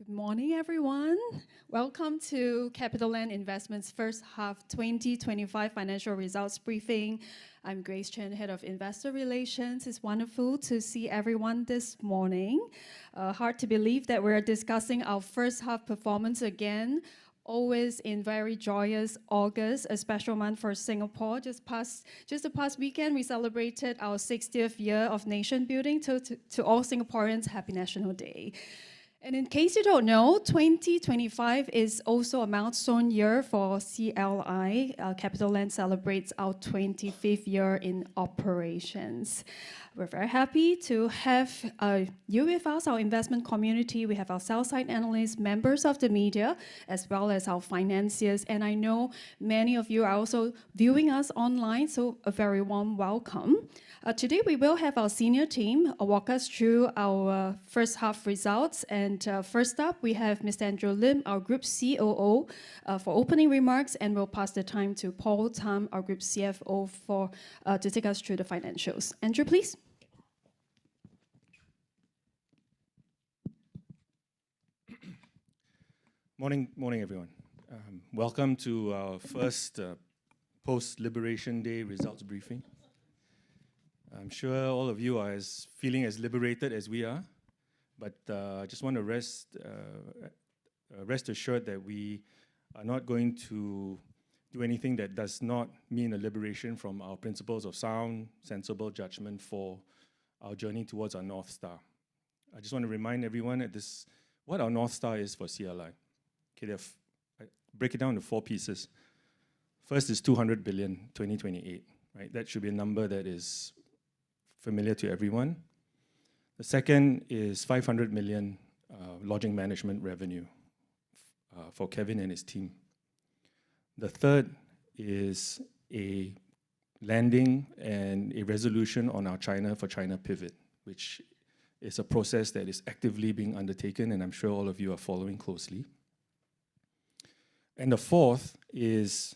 Good morning, everyone. Welcome to CapitaLand Investments first half 2025 financial results briefing. I'm Grace Chen, Head of Investor Relations. It's wonderful to see everyone this morning. Hard to believe that we're discussing our first half performance again. Always in very joyous August, a special month for Singapore. Just the past weekend, we celebrated our 60th year of nation building. To all Singaporeans, Happy National Day. And in case you don't know, 2025 is also a milestone year for CLI. CapitaLand celebrates our 25th year in operations. We're very happy to have you with us, our investment community. We have our sell-side analysts, members of the media, as well as our financiers. And I know many of you are also viewing us online, so a very warm welcome. Today, we will have our senior team walk us through our first half results. And first up, we have Mr. Andrew Lim, our Group COO, for opening remarks, and we'll pass the time to Paul Tam, our Group CFO, to take us through the financials. Andrew, please. Morning, everyone. Welcome to our first post-Liberation Day results briefing. I'm sure all of you are feeling as liberated as we are, but I just want to rest assured that we are not going to do anything that does not mean a liberation from our principles of sound, sensible judgment for our journey towards our North Star. I just want to remind everyone what our North Star is for CLI. Okay, I break it down into 4 pieces. First is 200 billion, 2028, right? That should be a number that is familiar to everyone. The second is 500 million lodging management revenue for Kevin and his team. The third is a landing and a resolution on our China for China pivot, which is a process that is actively being undertaken, and I'm sure all of you are following closely. And the fourth is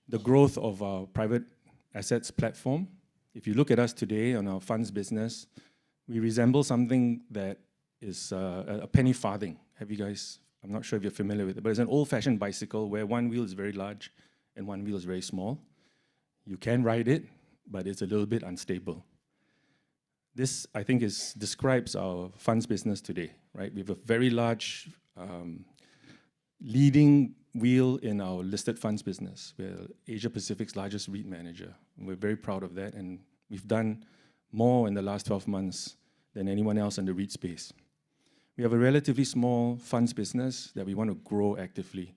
the growth of our private assets platform. If you look at us today on our funds business, we resemble something that is a penny farthing. I'm not sure if you're familiar with it, but it's an old-fashioned bicycle where one wheel is very large and one wheel is very small. You can ride it, but it's a little bit unstable. This, I think, describes our funds business today, right? We have a very large leading wheel in our listed funds business. We're Asia Pacific's largest REIT manager. And we're very proud of that, and we've done more in the last 12 months than anyone else in the REIT space. We have a relatively small funds business that we want to grow actively.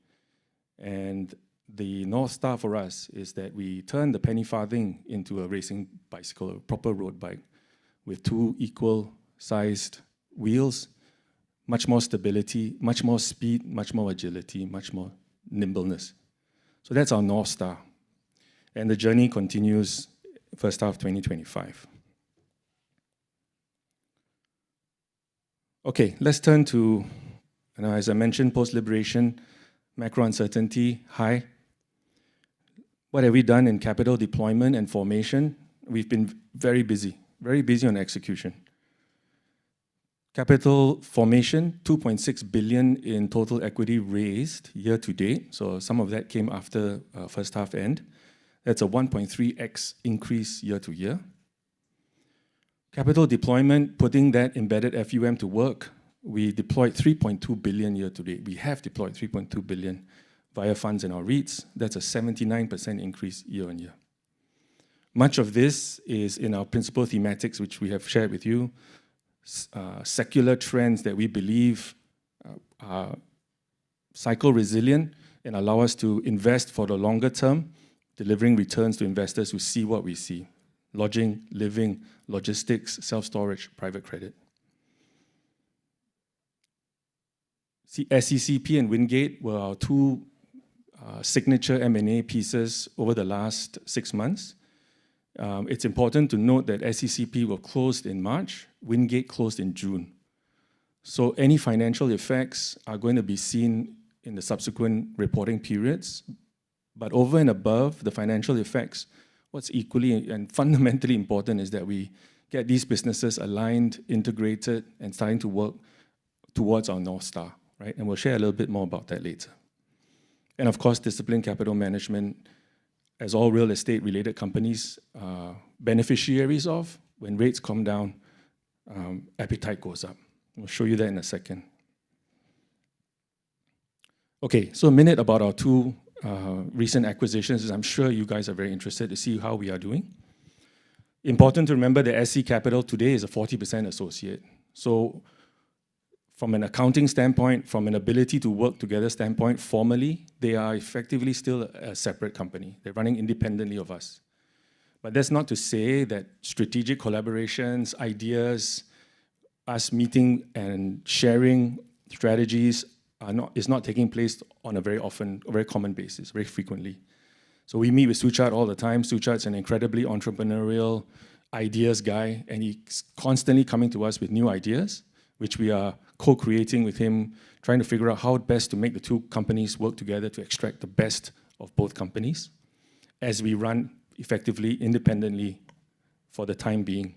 And the North Star for us is that we turn the penny farthing into a racing bicycle, a proper road bike, with 2 equal-sized wheels, much more stability, much more speed, much more agility, much more nimbleness. So that's our North Star. And the journey continues first half 2025. Okay, let's turn to, as I mentioned, post-liberation, macro uncertainty, high. What have we done in capital deployment and formation? We've been very busy on execution. Capital formation, 2.6 billion in total equity raised year to date. So some of that came after first half end. That's a 1.3x increase year to year. Capital deployment, putting that embedded FUM to work, we deployed 3.2 billion year to date. We have deployed 3.2 billion via funds in our REITs. That's a 79% increase year on year. Much of this is in our principal thematics, which we have shared with you. Secular trends that we believe are cycle resilient and allow us to invest for the longer term, delivering returns to investors who see what we see: lodging, living, logistics, self-storage, private credit. SECP and Wingate were our 2 signature M&A pieces over the last 6 months. It's important to note that SECP were closed in March, Wingate closed in June. So any financial effects are going to be seen in the subsequent reporting periods. But over and above the financial effects, what's equally and fundamentally important is that we get these businesses aligned, integrated, and starting to work towards our North Star, right? And we'll share a little bit more about that later. And of course, disciplined capital management, as all real estate related companies are beneficiaries of. When rates come down, appetite goes up. I'll show you that in a second. Okay, so a minute about our two recent acquisitions. I'm sure you guys are very interested to see how we are doing. Important to remember that SC Capital today is a 40% associate. So from an accounting standpoint, from an ability to work together standpoint, formally, they are effectively still a separate company. They're running independently of us. But that's not to say that strategic collaborations, ideas, us meeting and sharing strategies is not taking place on a very common basis, very frequently. So we meet with Suchard all the time. Suchard's an incredibly entrepreneurial ideas guy, and he's constantly coming to us with new ideas, which we are co-creating with him, trying to figure out how best to make the two companies work together to extract the best of both companies as we run effectively independently for the time being.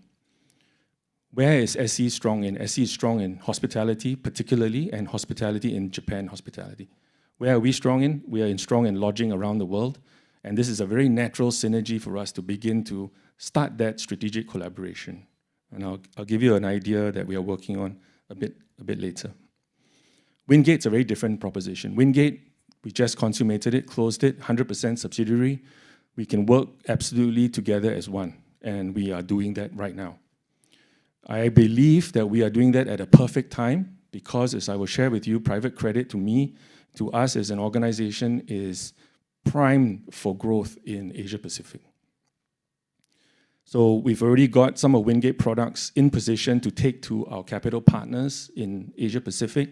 Where is SC strong in? SC is strong in hospitality, particularly, and hospitality in Japan hospitality. Where are we strong in? We are strong in lodging around the world, and this is a very natural synergy for us to begin to start that strategic collaboration. And I'll give you an idea that we are working on a bit later. Wingate's a very different proposition. Wingate, we just consummated it, closed it, 100% subsidiary. We can work absolutely together as one, and we are doing that right now. I believe that we are doing that at a perfect time because, as I will share with you, private credit to us as an organization is primed for growth in Asia Pacific. So we've already got some of Wingate products in position to take to our capital partners in Asia Pacific.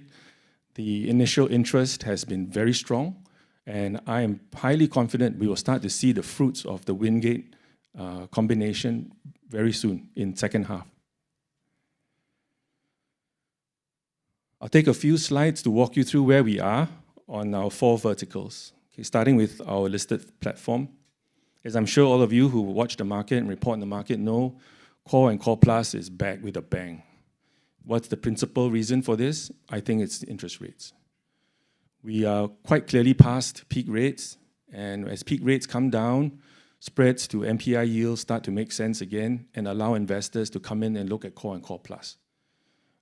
The initial interest has been very strong, and I am highly confident we will start to see the fruits of the Wingate combination very soon in second half. I'll take a few slides to walk you through where we are on our 4 verticals. Okay, starting with our listed platform. As I'm sure all of you who watch the market and report on the market know, Core and Core Plus is back with a bang. What's the principal reason for this? I think it's interest rates. We are quite clearly past peak rates, and as peak rates come down, spreads to MPI yields start to make sense again and allow investors to come in and look at Core and Core Plus.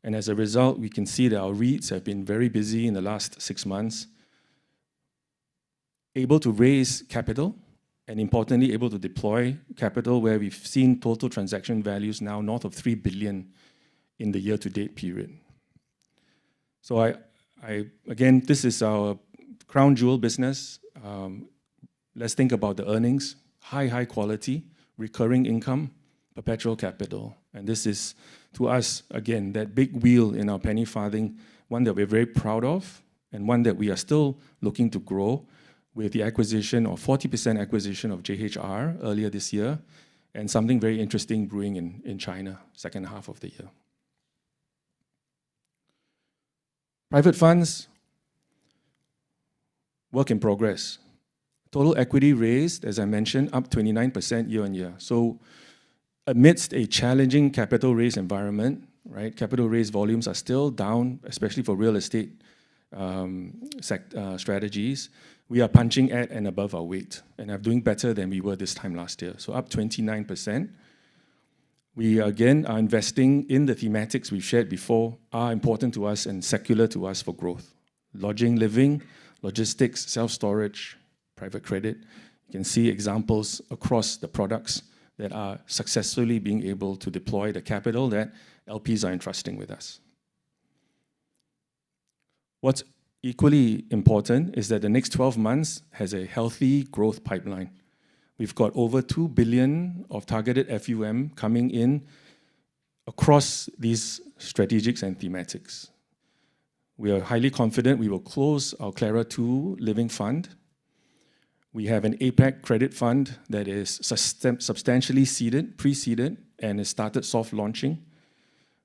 And as a result, we can see that our REITs have been very busy in the last 6 months, able to raise capital, and importantly, able to deploy capital where we've seen total transaction values now north of 3 billion in the year-to-date period. So again, this is our crown jewel business. Let's think about the earnings. High quality, recurring income, perpetual capital. And this is, to us, again, that big wheel in our penny farthing, one that we're very proud of, and one that we are still looking to grow with the acquisition or 40% acquisition of JHR earlier this year, and something very interesting brewing in China, second half of the year. Private funds, work in progress. Total equity raised, as I mentioned, up 29% year on year. So amidst a challenging capital raise environment, right, capital raise volumes are still down, especially for real estate strategies. We are punching at and above our weight and are doing better than we were this time last year. So up 29%. We again are investing in the thematics we've shared before, are important to us and secular to us for growth. Lodging, living, logistics, self-storage, private credit. You can see examples across the products that are successfully being able to deploy the capital that LPs are entrusting with us. What's equally important is that the next 12 months has a healthy growth pipeline. We've got over 2 billion of targeted FUM coming in across these strategics and thematics. We are highly confident we will close our Clara 2 Living Fund. We have an APAC credit fund that is substantially seeded, pre-seeded, and has started soft launching.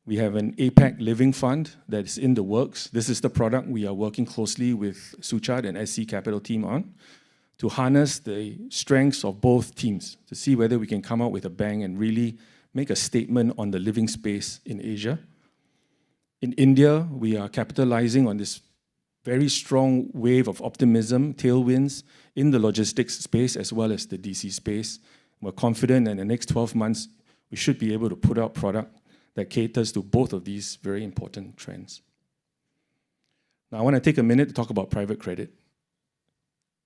We have an APAC Living Fund that is in the works. This is the product we are working closely with Suchard and SC Capital team on to harness the strengths of both teams to see whether we can come out with a bang and really make a statement on the living space in Asia. In India, we are capitalizing on this very strong wave of optimism, tailwinds in the logistics space as well as the DC space. We're confident that in the next 12 months, we should be able to put out product that caters to both of these very important trends. Now, I want to take a minute to talk about private credit.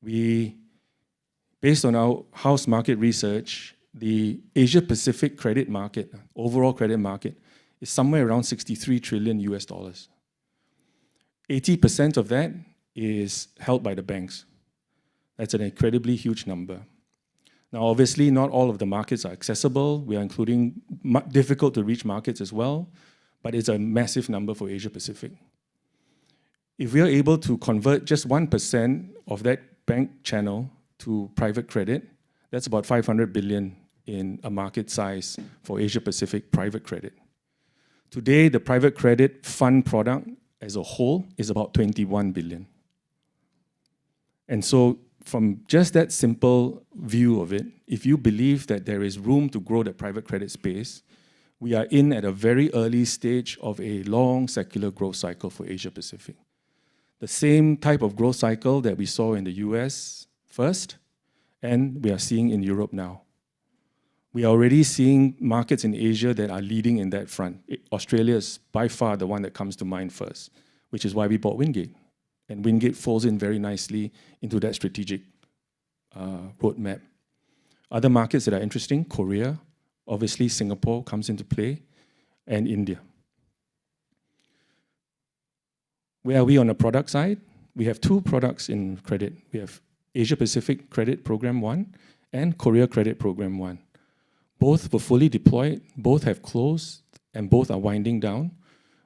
Based on our house market research, the Asia-Pacific credit market, overall credit market, is somewhere around $63 trillion US. 80% of that is held by the banks. That's an incredibly huge number. Now, obviously, not all of the markets are accessible. We are including difficult to reach markets as well, but it's a massive number for Asia Pacific. If we are able to convert just 1% of that bank channel to private credit, that's about 500 billion in a market size for Asia Pacific private credit. Today, the private credit fund product as a whole is about 21 billion. And so from just that simple view of it, if you believe that there is room to grow the private credit space, we are in at a very early stage of a long secular growth cycle for Asia Pacific. The same type of growth cycle that we saw in the US first, and we are seeing in Europe now. We are already seeing markets in Asia that are leading in that front. Australia is by far the one that comes to mind first, which is why we bought Wingate. And Wingate falls in very nicely into that strategic roadmap. Other markets that are interesting, Korea, obviously Singapore comes into play, and India. Where are we on the product side? We have two products in credit. We have Asia Pacific Credit Program 1 and Korea Credit Program 1. Both were fully deployed, both have closed, and both are winding down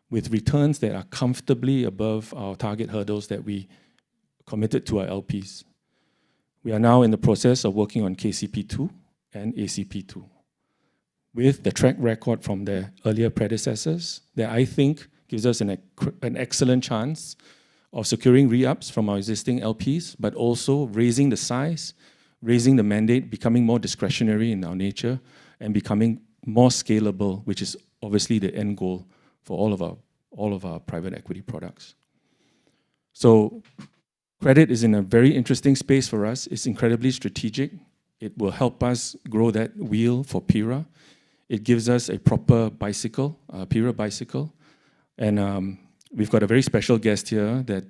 with returns that are comfortably above our target hurdles that we committed to our LPs. We are now in the process of working on KCP2 and ACP2 with the track record from the earlier predecessors that I think gives us an excellent chance of securing re-ups from our existing LPs, but also raising the size, raising the mandate, becoming more discretionary in our nature, and becoming more scalable, which is obviously the end goal for all of our private equity products. So credit is in a very interesting space for us. It's incredibly strategic. It will help us grow that wheel for PIRA. It gives us a proper bicycle, PIRA bicycle. And we've got a very special guest here that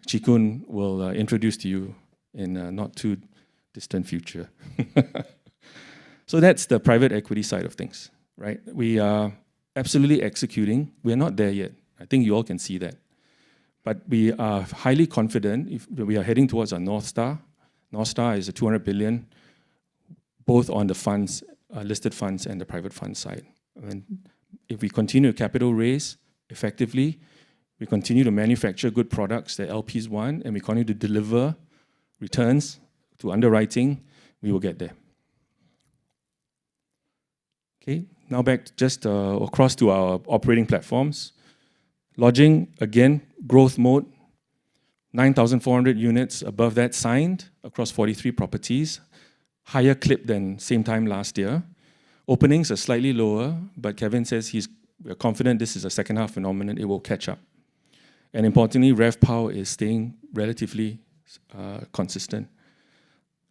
Chikun will introduce to you in a not too distant future. So that's the private equity side of things, right? We are absolutely executing. We're not there yet. I think you all can see that. But we are highly confident if we are heading towards our North Star. North Star is a 200 billion, both on the funds, listed funds and the private fund side. And if we continue to capital raise effectively, we continue to manufacture good products that LPs want, and we continue to deliver returns to underwriting, we will get there. Okay, now back just across to our operating platforms. Lodging, again, growth mode, 9,400 units above that signed across 43 properties, higher clip than same time last year. Openings are slightly lower, but Kevin says we're confident this is a second half phenomenon, it will catch up. And importantly, RevPAR is staying relatively consistent.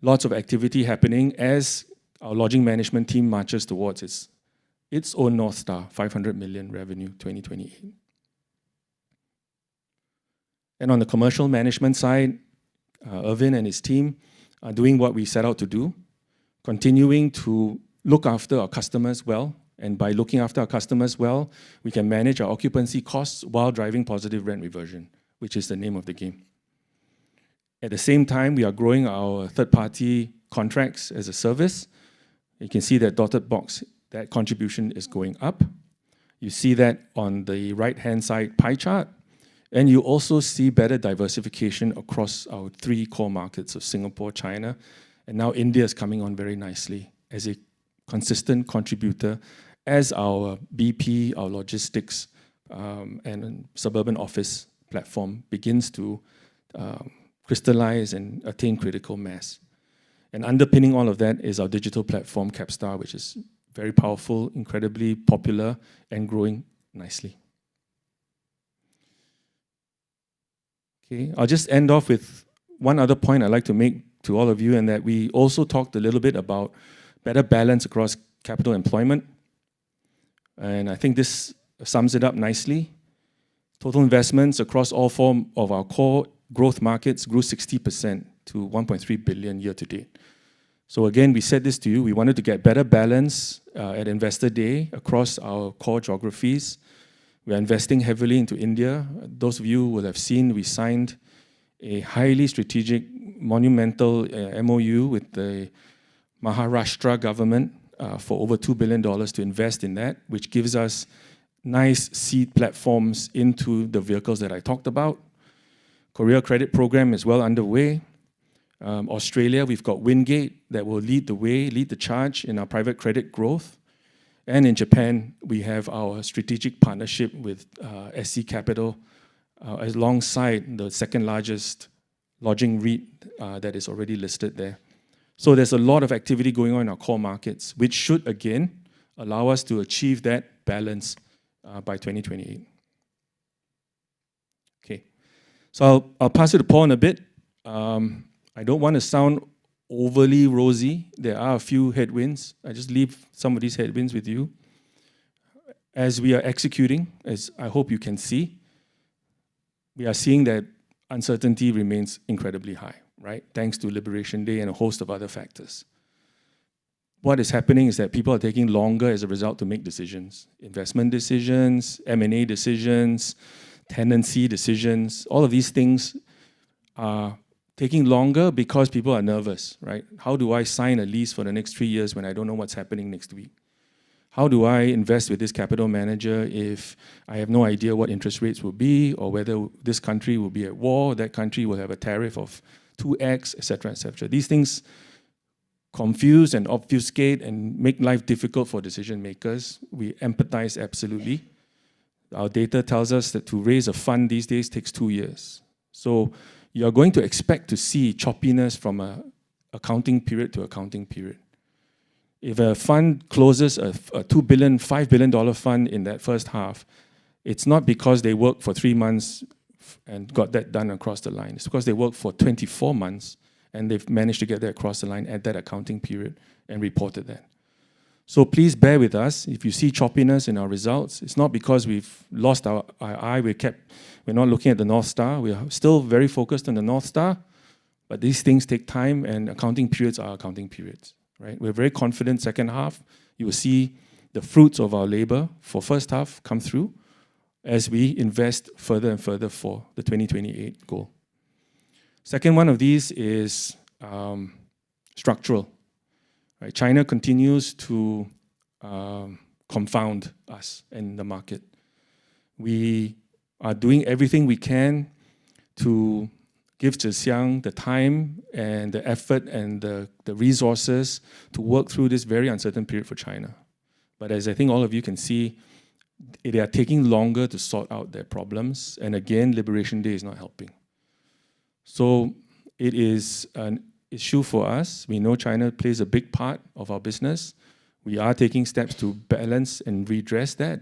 Lots of activity happening as our lodging management team marches towards its own North Star, 500 million revenue 2028. And on the commercial management side, Irvin and his team are doing what we set out to do, continuing to look after our customers well. And by looking after our customers well, we can manage our occupancy costs while driving positive rent reversion, which is the name of the game. At the same time, we are growing our third-party contracts as a service. You can see that dotted box, that contribution is going up. You see that on the right-hand side pie chart. And you also see better diversification across our three core markets of Singapore, China, and now India is coming on very nicely as a consistent contributor as our BP, our logistics, and suburban office platform begins to crystallize and attain critical mass. And underpinning all of that is our digital platform, Capstar, which is very powerful, incredibly popular, and growing nicely. Okay, I'll just end off with one other point I'd like to make to all of you, and that we also talked a little bit about better balance across capital employment. And I think this sums it up nicely. Total investments across all four of our core growth markets grew 60% to 1.3 billion year to date. So again, we said this to you, we wanted to get better balance at Investor Day across our core geographies. We are investing heavily into India. Those of you will have seen we signed a highly strategic, monumental MOU with the Maharashtra government for over $2 billion to invest in that, which gives us nice seed platforms into the vehicles that I talked about. Korea credit program is well underway. Australia, we've got Wingate that will lead the way, lead the charge in our private credit growth. And in Japan, we have our strategic partnership with SC Capital alongside the second largest lodging REIT that is already listed there. So there's a lot of activity going on in our core markets, which should, again, allow us to achieve that balance by 2028. Okay, so I'll pass it to Paul in a bit. I don't want to sound overly rosy. There are a few headwinds. I just leave some of these headwinds with you. As we are executing, as I hope you can see, we are seeing that uncertainty remains incredibly high, right? Thanks to Liberation Day and a host of other factors. What is happening is that people are taking longer as a result to make decisions. Investment decisions, M&A decisions, tenancy decisions, all of these things are taking longer because people are nervous, right? How do I sign a lease for the next 3 years when I don't know what's happening next week? How do I invest with this capital manager if I have no idea what interest rates will be, or whether this country will be at war, that country will have a tariff of 2x, etc., etc. These things confuse and obfuscate and make life difficult for decision makers. We empathize absolutely. Our data tells us that to raise a fund these days takes 2 years. So you're going to expect to see choppiness from an accounting period to accounting period. If a fund closes a $2 billion, $5 billion fund in that first half, it's not because they worked for 3 months and got that done across the line. It's because they worked for 24 months and they've managed to get that across the line at that accounting period and reported that. So please bear with us. If you see choppiness in our results, it's not because we've lost our eye. We're not looking at the North Star. We are still very focused on the North Star, but these things take time, and accounting periods are accounting periods, right? We're very confident second half, you will see the fruits of our labor for first half come through as we invest further and further for the 2028 goal. Second one of these is structural. Right? China continues to confound us in the market. We are doing everything we can to give Zhexiang the time and the effort and the resources to work through this very uncertain period for China. But as I think all of you can see, they are taking longer to sort out their problems. And again, Liberation Day is not helping. So it is an issue for us. We know China plays a big part of our business. We are taking steps to balance and redress that.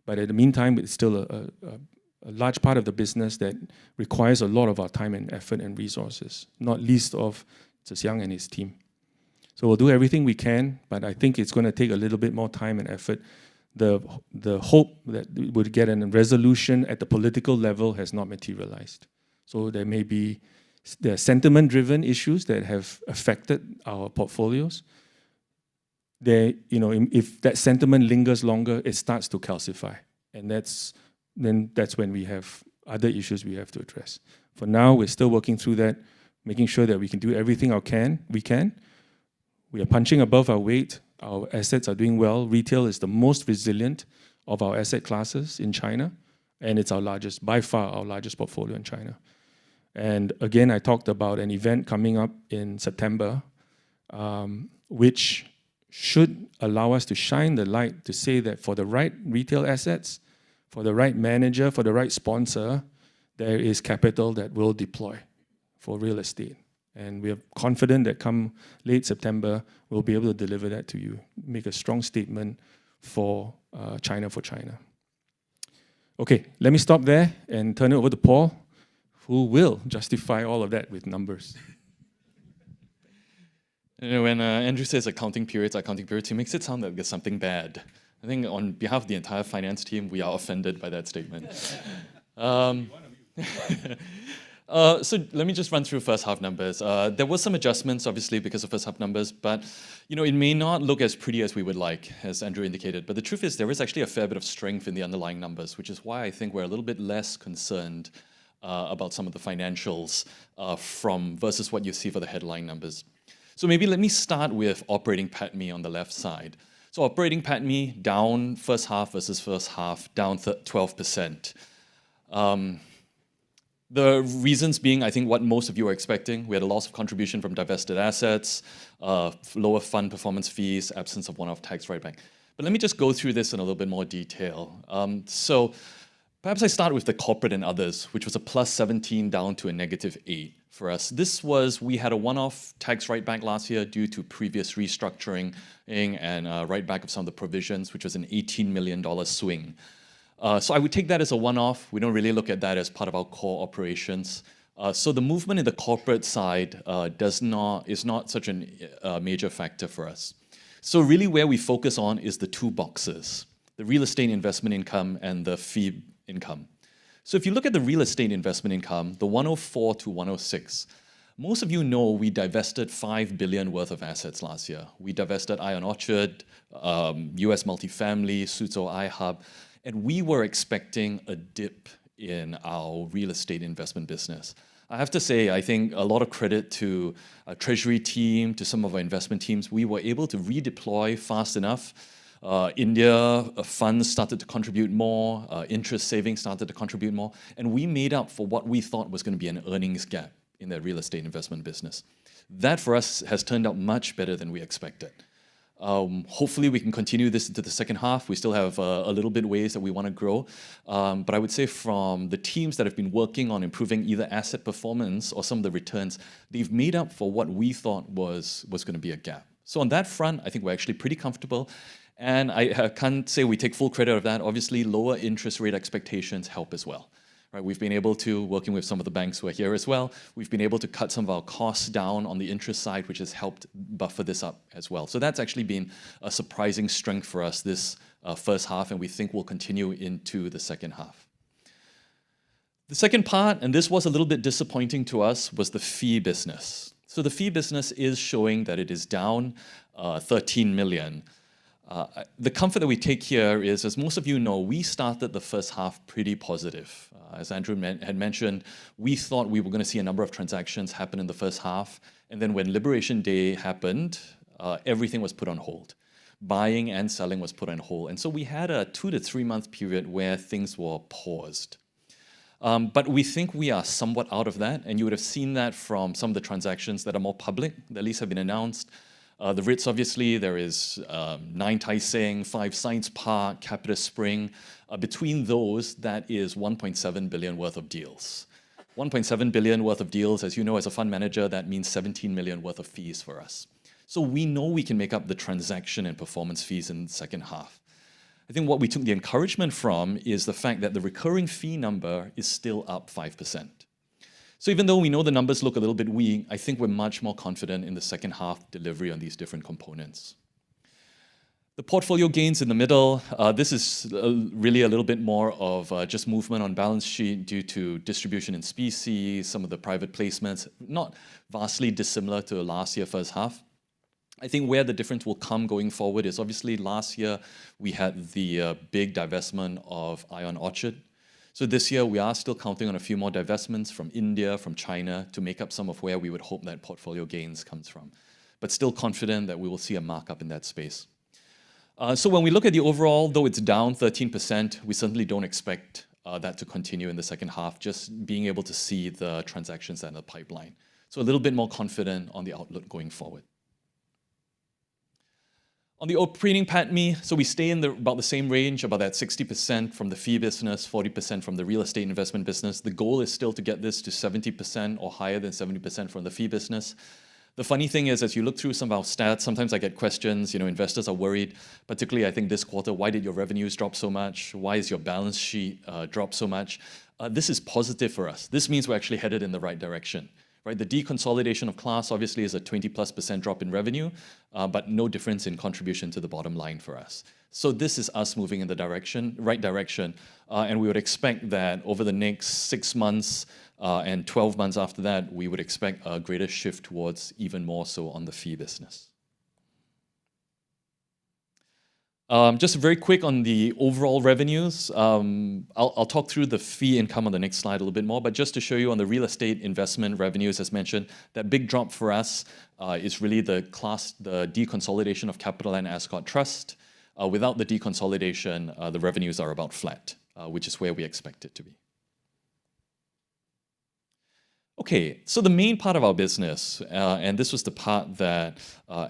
But in the meantime, it's still a large part of the business that requires a lot of our time and effort and resources, not least of Zhexiang and his team. So we'll do everything we can, but I think it's going to take a little bit more time and effort. The hope that we would get a resolution at the political level has not materialized. So there are sentiment-driven issues that have affected our portfolios. If that sentiment lingers longer, it starts to calcify, and that's when we have other issues we have to address. For now, we're still working through that, making sure that we can do everything we can. We are punching above our weight. Our assets are doing well. Retail is the most resilient of our asset classes in China, and it's by far our largest portfolio in China. And again, I talked about an event coming up in September, which should allow us to shine the light to say that for the right retail assets, for the right manager, for the right sponsor, there is capital that will deploy for real estate. And we are confident that come late September, we'll be able to deliver that to you, make a strong statement for China. Okay, let me stop there and turn it over to Paul who will justify all of that with numbers. You know, when Andrew says accounting periods, he makes it sound like there's something bad. I think on behalf of the entire finance team, we are offended by that statement. So let me just run through first half numbers. There was some adjustments, obviously, because of first half numbers, but you know, it may not look as pretty as we would like, as Andrew indicated. But the truth is, there is actually a fair bit of strength in the underlying numbers, which is why I think we're a little bit less concerned about some of the financials from versus what you see for the headline numbers. So maybe let me start with operating PATMI on the left side. So operating PATMI down first half versus first half, down 12%. The reasons being, I think, what most of you are expecting. We had a loss of contribution from divested assets, lower fund performance fees, absence of one-off tax write-back. But let me just go through this in a little bit more detail. So perhaps I start with the corporate and others, which was a plus 17 down to a negative 8 for us. We had a one-off tax write-back last year due to previous restructuring and write-back of some of the provisions, which was an $18 million swing. So I would take that as a one-off. We don't really look at that as part of our core operations. So the movement in the corporate side is not such a major factor for us. So really where we focus on is the two boxes, the real estate investment income and the fee income. So if you look at the real estate investment income, the 104 to 106, most of you know we divested $5 billion worth of assets last year. We divested Ion Orchard, US multifamily, Suzhou iHub, and we were expecting a dip in our real estate investment business. I have to say, I think a lot of credit to our treasury team, to some of our investment teams. We were able to redeploy fast enough. India funds started to contribute more, interest savings started to contribute more, and we made up for what we thought was going to be an earnings gap in the real estate investment business. That for us has turned out much better than we expected. Hopefully we can continue this into the second half. We still have a little bit ways that we want to grow. But I would say from the teams that have been working on improving either asset performance or some of the returns, they've made up for what we thought was going to be a gap. So on that front, I think we're actually pretty comfortable. And I can't say we take full credit of that. Obviously, lower interest rate expectations help as well. Right? We've been able to, working with some of the banks who are here as well, we've been able to cut some of our costs down on the interest side, which has helped buffer this up as well. So that's actually been a surprising strength for us this first half, and we think will continue into the second half. The second part, and this was a little bit disappointing to us, was the fee business. So the fee business is showing that it is down 13 million. The comfort that we take here is, as most of you know, we started the first half pretty positive. As Andrew had mentioned, we thought we were going to see a number of transactions happen in the first half, and then when Liberation Day happened, everything was put on hold. Buying and selling was put on hold, and so we had a 2 to 3 month period where things were paused. But we think we are somewhat out of that, and you would have seen that from some of the transactions that are more public, that at least have been announced. The REITs, obviously, there is 9 Tai Seng, 5 Science Park, Capita Spring. Between those, that is 1.7 billion worth of deals. 1.7 billion worth of deals, as you know, as a fund manager, that means 17 million worth of fees for us. So we know we can make up the transaction and performance fees in the second half. I think what we took the encouragement from is the fact that the recurring fee number is still up 5%. So even though we know the numbers look a little bit weak, I think we're much more confident in the second half delivery on these different components. The portfolio gains in the middle, this is really a little bit more of just movement on balance sheet due to distribution in specie, some of the private placements, not vastly dissimilar to last year first half. I think where the difference will come going forward is obviously last year we had the big divestment of Ion Orchard. So this year, we are still counting on a few more divestments from India, from China, to make up some of where we would hope that portfolio gains comes from. But still confident that we will see a markup in that space. So when we look at the overall, though it's down 13%, we certainly don't expect that to continue in the second half, just being able to see the transactions that are in the pipeline. So a little bit more confident on the outlook going forward. On the operating PATMI, so we stay in about the same range, about that 60% from the fee business, 40% from the real estate investment business. The goal is still to get this to 70% or higher than 70% from the fee business. The funny thing is, as you look through some of our stats, sometimes I get questions, investors are worried, particularly I think this quarter, why did your revenues drop so much? Why is your balance sheet drop so much? This is positive for us. This means we're actually headed in the right direction. Right? The deconsolidation of Class obviously is a 20+% drop in revenue, but no difference in contribution to the bottom line for us. So this is us moving in the right direction, and we would expect that over the next 6 months and 12 months after that, we would expect a greater shift towards even more so on the fee business. Just very quick on the overall revenues. I'll talk through the fee income on the next slide a little bit more, but just to show you on the real estate investment revenues, as mentioned, that big drop for us is really the deconsolidation of CapitaLand Ascot Trust. Without the deconsolidation, the revenues are about flat, which is where we expect it to be. Okay, so the main part of our business, and this was the part that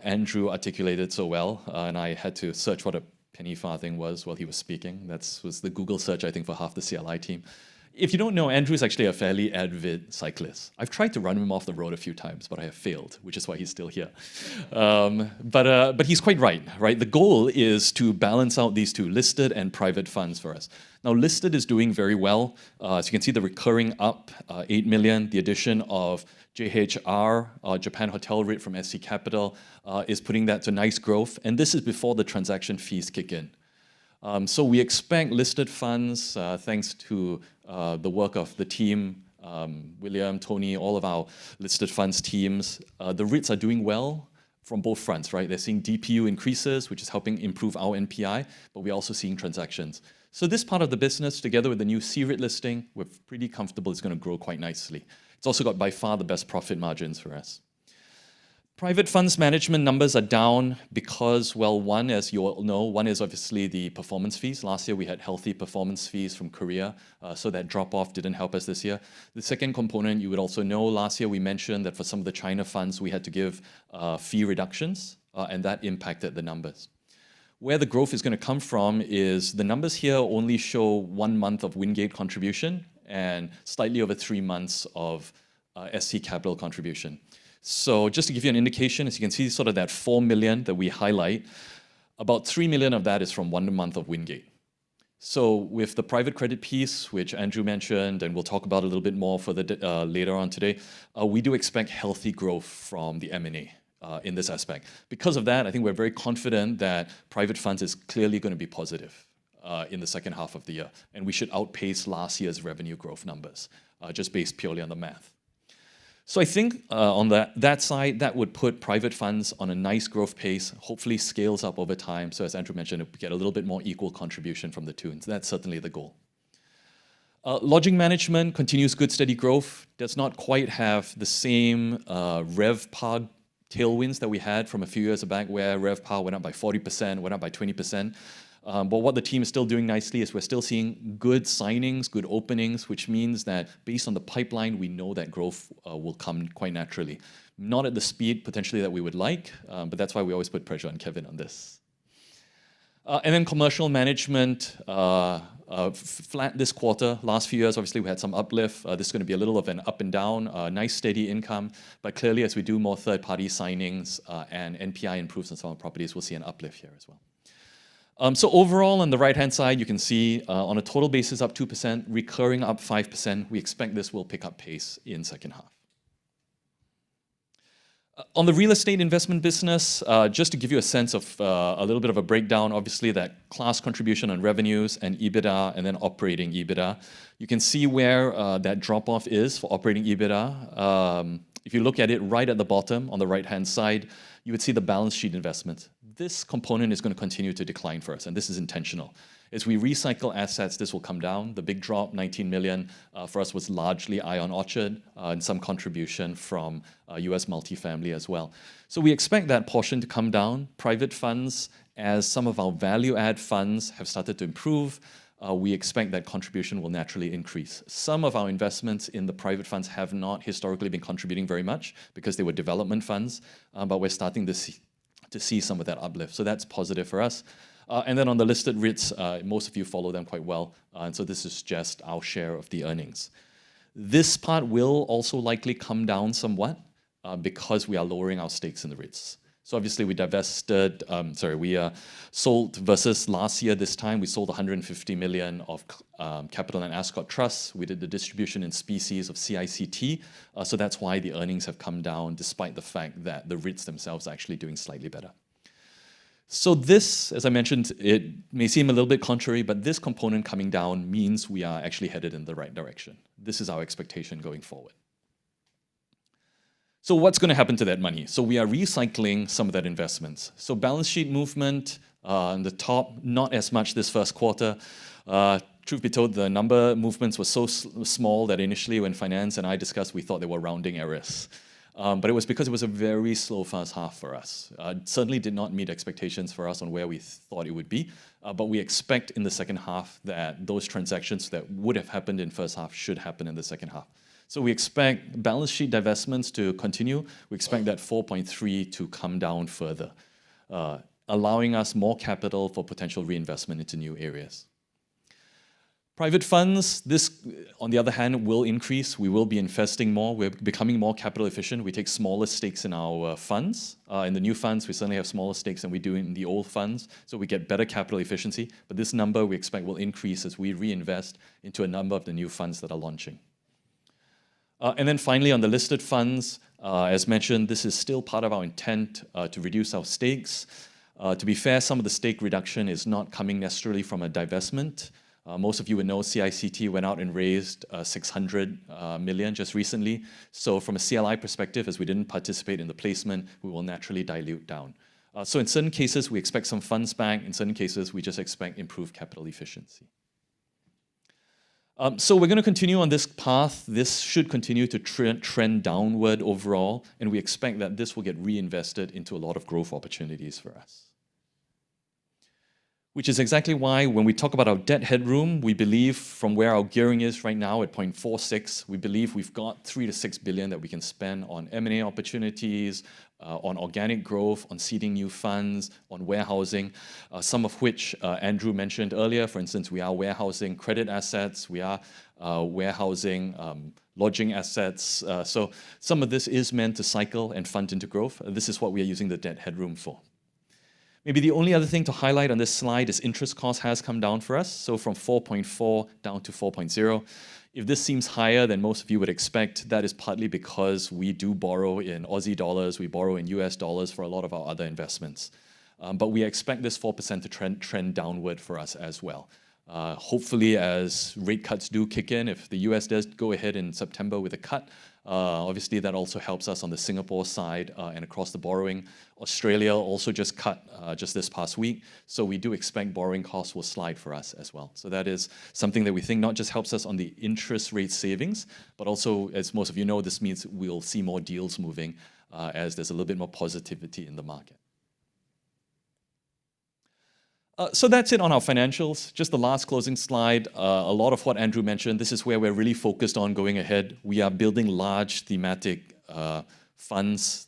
Andrew articulated so well, and I had to search what a penny farthing was while he was speaking. That was the Google search, I think, for half the CLI team. If you don't know, Andrew is actually a fairly avid cyclist. I've tried to run him off the road a few times, but I have failed, which is why he's still here. But he's quite right? The goal is to balance out these two, listed and private funds for us. Now, listed is doing very well. As you can see, the recurring up 8 million. The addition of JHR, Japan Hotel REIT from SC Capital, is putting that to nice growth. And this is before the transaction fees kick in. So we expect listed funds, thanks to the work of the team, William, Tony, all of our listed funds teams. The REITs are doing well from both fronts, right? They're seeing DPU increases, which is helping improve our NPI, but we're also seeing transactions. So this part of the business, together with the new C-REIT listing, we're pretty comfortable it's going to grow quite nicely. It's also got by far the best profit margins for us. Private funds management numbers are down because, well, one, as you all know, one is obviously the performance fees. Last year we had healthy performance fees from Korea, so that drop-off didn't help us this year. The second component, you would also know, last year we mentioned that for some of the China funds we had to give fee reductions, and that impacted the numbers. Where the growth is going to come from is the numbers here only show 1 month of Wingate contribution and slightly over 3 months of SC Capital contribution. So just to give you an indication, as you can see, sort of that 4 million that we highlight, about 3 million of that is from 1 month of Wingate. So with the private credit piece, which Andrew mentioned, and we'll talk about a little bit more for later on today, we do expect healthy growth from the M&A in this aspect. Because of that, I think we're very confident that private funds is clearly going to be positive in the second half of the year, and we should outpace last year's revenue growth numbers, just based purely on the math. So I think on that side, that would put private funds on a nice growth pace, hopefully scales up over time. So as Andrew mentioned, it get a little bit more equal contribution from the two, and that's certainly the goal. Lodging management continues good steady growth, does not quite have the same RevPAR tailwinds that we had from a few years back, where RevPAR went up by 40%, went up by 20%. But what the team is still doing nicely is we're still seeing good signings, good openings, which means that based on the pipeline, we know that growth will come quite naturally. Not at the speed potentially that we would like, but that's why we always put pressure on Kevin on this. And then commercial management, flat this quarter. Last few years, obviously, we had some uplift. This is going to be a little of an up and down, nice steady income. But clearly, as we do more third-party signings and NPI improves on some of our properties, we'll see an uplift here as well. So overall, on the right-hand side, you can see on a total basis up 2%, recurring up 5%. We expect this will pick up pace in second half. On the real estate investment business, just to give you a sense of a little bit of a breakdown, obviously that class contribution on revenues and EBITDA and then operating EBITDA. You can see where that drop-off is for operating EBITDA. If you look at it right at the bottom on the right-hand side, you would see the balance sheet investment. This component is going to continue to decline for us, and this is intentional. As we recycle assets, this will come down. The big drop, 19 million, for us was largely Ion Orchard and some contribution from US multifamily as well. So we expect that portion to come down. Private funds, as some of our value-add funds have started to improve, we expect that contribution will naturally increase. Some of our investments in the private funds have not historically been contributing very much because they were development funds, but we're starting to see some of that uplift. So that's positive for us. And then on the listed REITs, most of you follow them quite well, and so this is just our share of the earnings. This part will also likely come down somewhat because we are lowering our stakes in the REITs. So obviously we sold versus last year this time, we sold 150 million of CapitaLand Ascot Trust. We did the distribution in species of CICT. So that's why the earnings have come down despite the fact that the REITs themselves are actually doing slightly better. So this, as I mentioned, it may seem a little bit contrary, but this component coming down means we are actually headed in the right direction. This is our expectation going forward. So what's going to happen to that money? So we are recycling some of that investments. So balance sheet movement on the top, not as much this first quarter. Truth be told, the number movements were so small that initially when Finance and I discussed, we thought they were rounding errors. But it was because it was a very slow first half for us. It certainly did not meet expectations for us on where we thought it would be. But we expect in the second half that those transactions that would have happened in first half should happen in the second half. So we expect balance sheet divestments to continue. We expect that 4.3 to come down further, allowing us more capital for potential reinvestment into new areas. Private funds, this, on the other hand, will increase. We will be investing more. We're becoming more capital efficient. We take smaller stakes in our funds. In the new funds, we certainly have smaller stakes than we do in the old funds, so we get better capital efficiency. But this number we expect will increase as we reinvest into a number of the new funds that are launching. And then finally, on the listed funds, as mentioned, this is still part of our intent to reduce our stakes. To be fair, some of the stake reduction is not coming necessarily from a divestment. Most of you would know CICT went out and raised 600 million just recently. So from a CLI perspective, as we didn't participate in the placement, we will naturally dilute down. So in certain cases, we expect some funds back. In certain cases, we just expect improved capital efficiency. So we're going to continue on this path. This should continue to trend downward overall, and we expect that this will get reinvested into a lot of growth opportunities for us. Which is exactly why when we talk about our debt headroom, we believe from where our gearing is right now at 0.46, we believe we've got 3 to 6 billion that we can spend on M&A opportunities, on organic growth, on seeding new funds, on warehousing, some of which Andrew mentioned earlier. For instance, we are warehousing credit assets, we are warehousing lodging assets. So some of this is meant to cycle and fund into growth. This is what we are using the debt headroom for. Maybe the only other thing to highlight on this slide is interest cost has come down for us, so from 4.4 down to 4.0. If this seems higher than most of you would expect, that is partly because we do borrow in Aussie dollars, we borrow in US dollars for a lot of our other investments. But we expect this 4% to trend downward for us as well. Hopefully, as rate cuts do kick in, if the US does go ahead in September with a cut, obviously that also helps us on the Singapore side and across the borrowing. Australia also just cut just this past week, so we do expect borrowing costs will slide for us as well. So that is something that we think not just helps us on the interest rate savings, but also, as most of you know, this means we'll see more deals moving as there's a little bit more positivity in the market. So that's it on our financials. Just the last closing slide. A lot of what Andrew mentioned, this is where we're really focused on going ahead. We are building large thematic funds,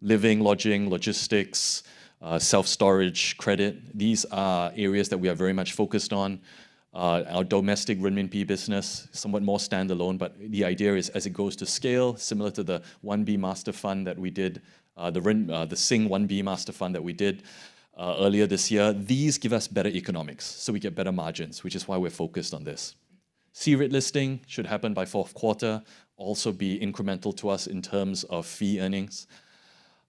living, lodging, logistics, self-storage, credit. These are areas that we are very much focused on. Our domestic renminbi business, somewhat more standalone, but the idea is as it goes to scale, similar to the 1B Master Fund that we did, the Sing 1B Master Fund that we did, earlier this year, these give us better economics, so we get better margins, which is why we're focused on this. C-REIT listing should happen by fourth quarter, also be incremental to us in terms of fee earnings.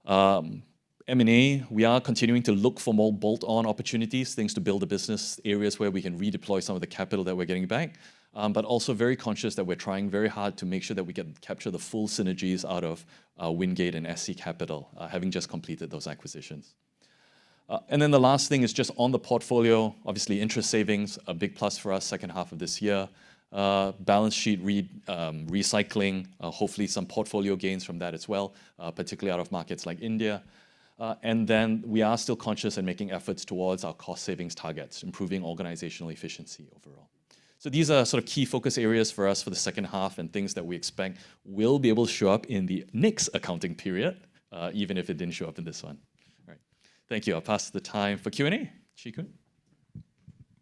M&A, we are continuing to look for more bolt-on opportunities, things to build a business, areas where we can redeploy some of the capital that we're getting back, but also very conscious that we're trying very hard to make sure that we can capture the full synergies out of Wingate and SC Capital, having just completed those acquisitions. And then the last thing is just on the portfolio, obviously interest savings, a big plus for us second half of this year. Balance sheet recycling, hopefully some portfolio gains from that as well, particularly out of markets like India. And then we are still conscious and making efforts towards our cost savings targets, improving organizational efficiency overall. So these are sort of key focus areas for us for the second half and things that we expect will be able to show up in the next accounting period, even if it didn't show up in this one. Thank you. I'll pass the time for Q&A. Chi Kun.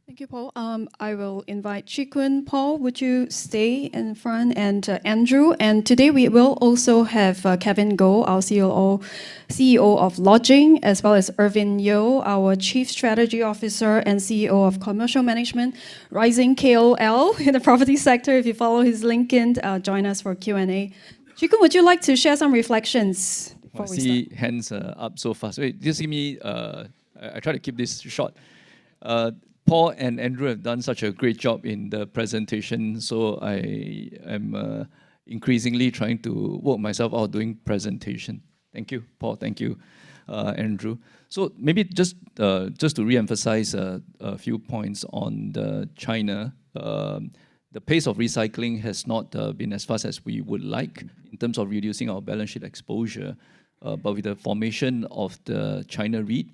Thank you, Paul. I will invite Chikun. Paul, would you stay in front? And Andrew. And today we will also have Kevin Goh, our CEO of Lodging, as well as Irvin Yeo, our Chief Strategy Officer and CEO of Commercial Management, rising KOL in the property sector. If you follow his LinkedIn, join us for Q&A. Chikun, would you like to share some reflections before I we see start? hands up so fast. Wait, just give me, I try to keep this short. Paul and Andrew have done such a great job in the presentation, so I am increasingly trying to work myself out doing presentation. Thank you, Paul. Thank you, Andrew. So maybe just to re-emphasize a few points on the China. The pace of recycling has not been as fast as we would like in terms of reducing our balance sheet exposure. But with the formation of the China REIT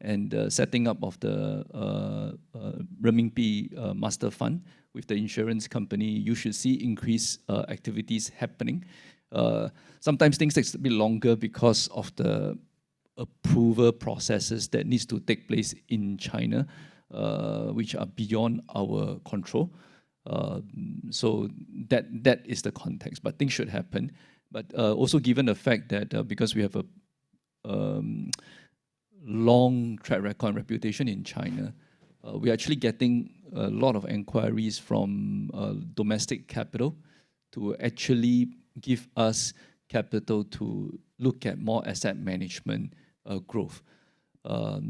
and the setting up of the renminbi master fund with the insurance company, you should see increased activities happening. Sometimes things take a bit longer because of the approval processes that needs to take place in China, which are beyond our control. So that is the context, but things should happen. But also given the fact that because we have a long track record and reputation in China, we're actually getting a lot of inquiries from domestic capital to actually give us capital to look at more asset management growth.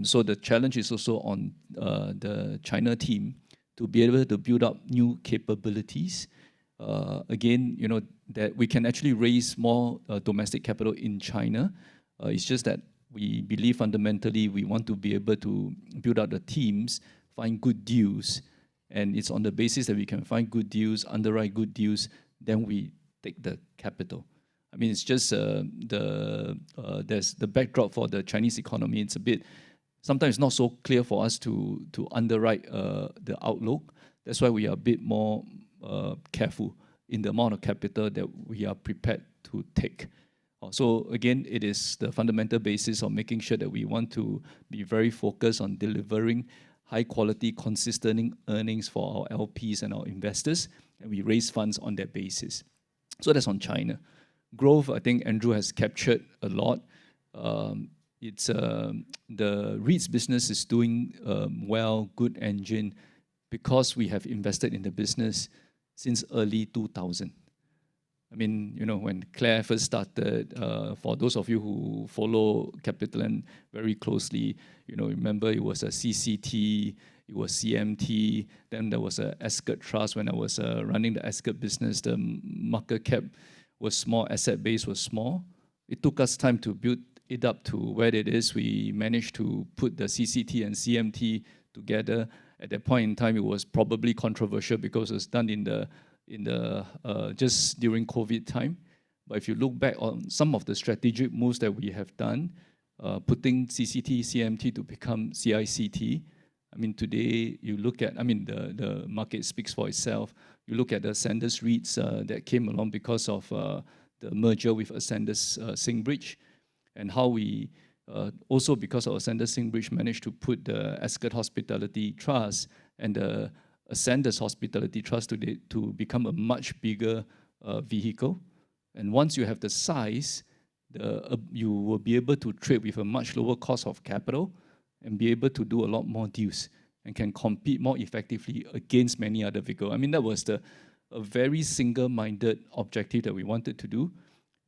So the challenge is also on the China team to be able to build up new capabilities. Again, you know, that we can actually raise more domestic capital in China. It's just that we believe fundamentally we want to be able to build out the teams, find good deals, and it's on the basis that we can find good deals, underwrite good deals, then we take the capital. I mean, it's just there's the backdrop for the Chinese economy. It's a bit, sometimes not so clear for us to underwrite the outlook. That's why we are a bit more careful in the amount of capital that we are prepared to take. So again, it is the fundamental basis of making sure that we want to be very focused on delivering high quality, consistent earnings for our LPs and our investors, and we raise funds on that basis. So that's on China. Growth, I think Andrew has captured a lot. It's the REITs business is doing well, good engine, because we have invested in the business since early 2000. I mean, you know, when Claire first started, for those of you who follow CapitaLand very closely, you know, remember it was a CCT, it was CMT, then there was a Ascot Trust. When I was running the Ascot business, the market cap was small, asset base was small. It took us time to build it up to where it is. We managed to put the CCT and CMT together. At that point in time, it was probably controversial because it was done in the just during COVID time. But if you look back on some of the strategic moves that we have done, putting CCT, CMT to become CICT, I mean, today you look at, I mean, the market speaks for itself. You look at the Ascendas REITs that came along because of the merger with Ascendas Singbridge, and how we also, because of Ascendas Singbridge, managed to put the Ascot Hospitality Trust and the Ascendas Hospitality Trust today to become a much bigger vehicle. And once you have the size, you will be able to trade with a much lower cost of capital and be able to do a lot more deals and can compete more effectively against many other vehicles. I mean, that was a very single-minded objective that we wanted to do,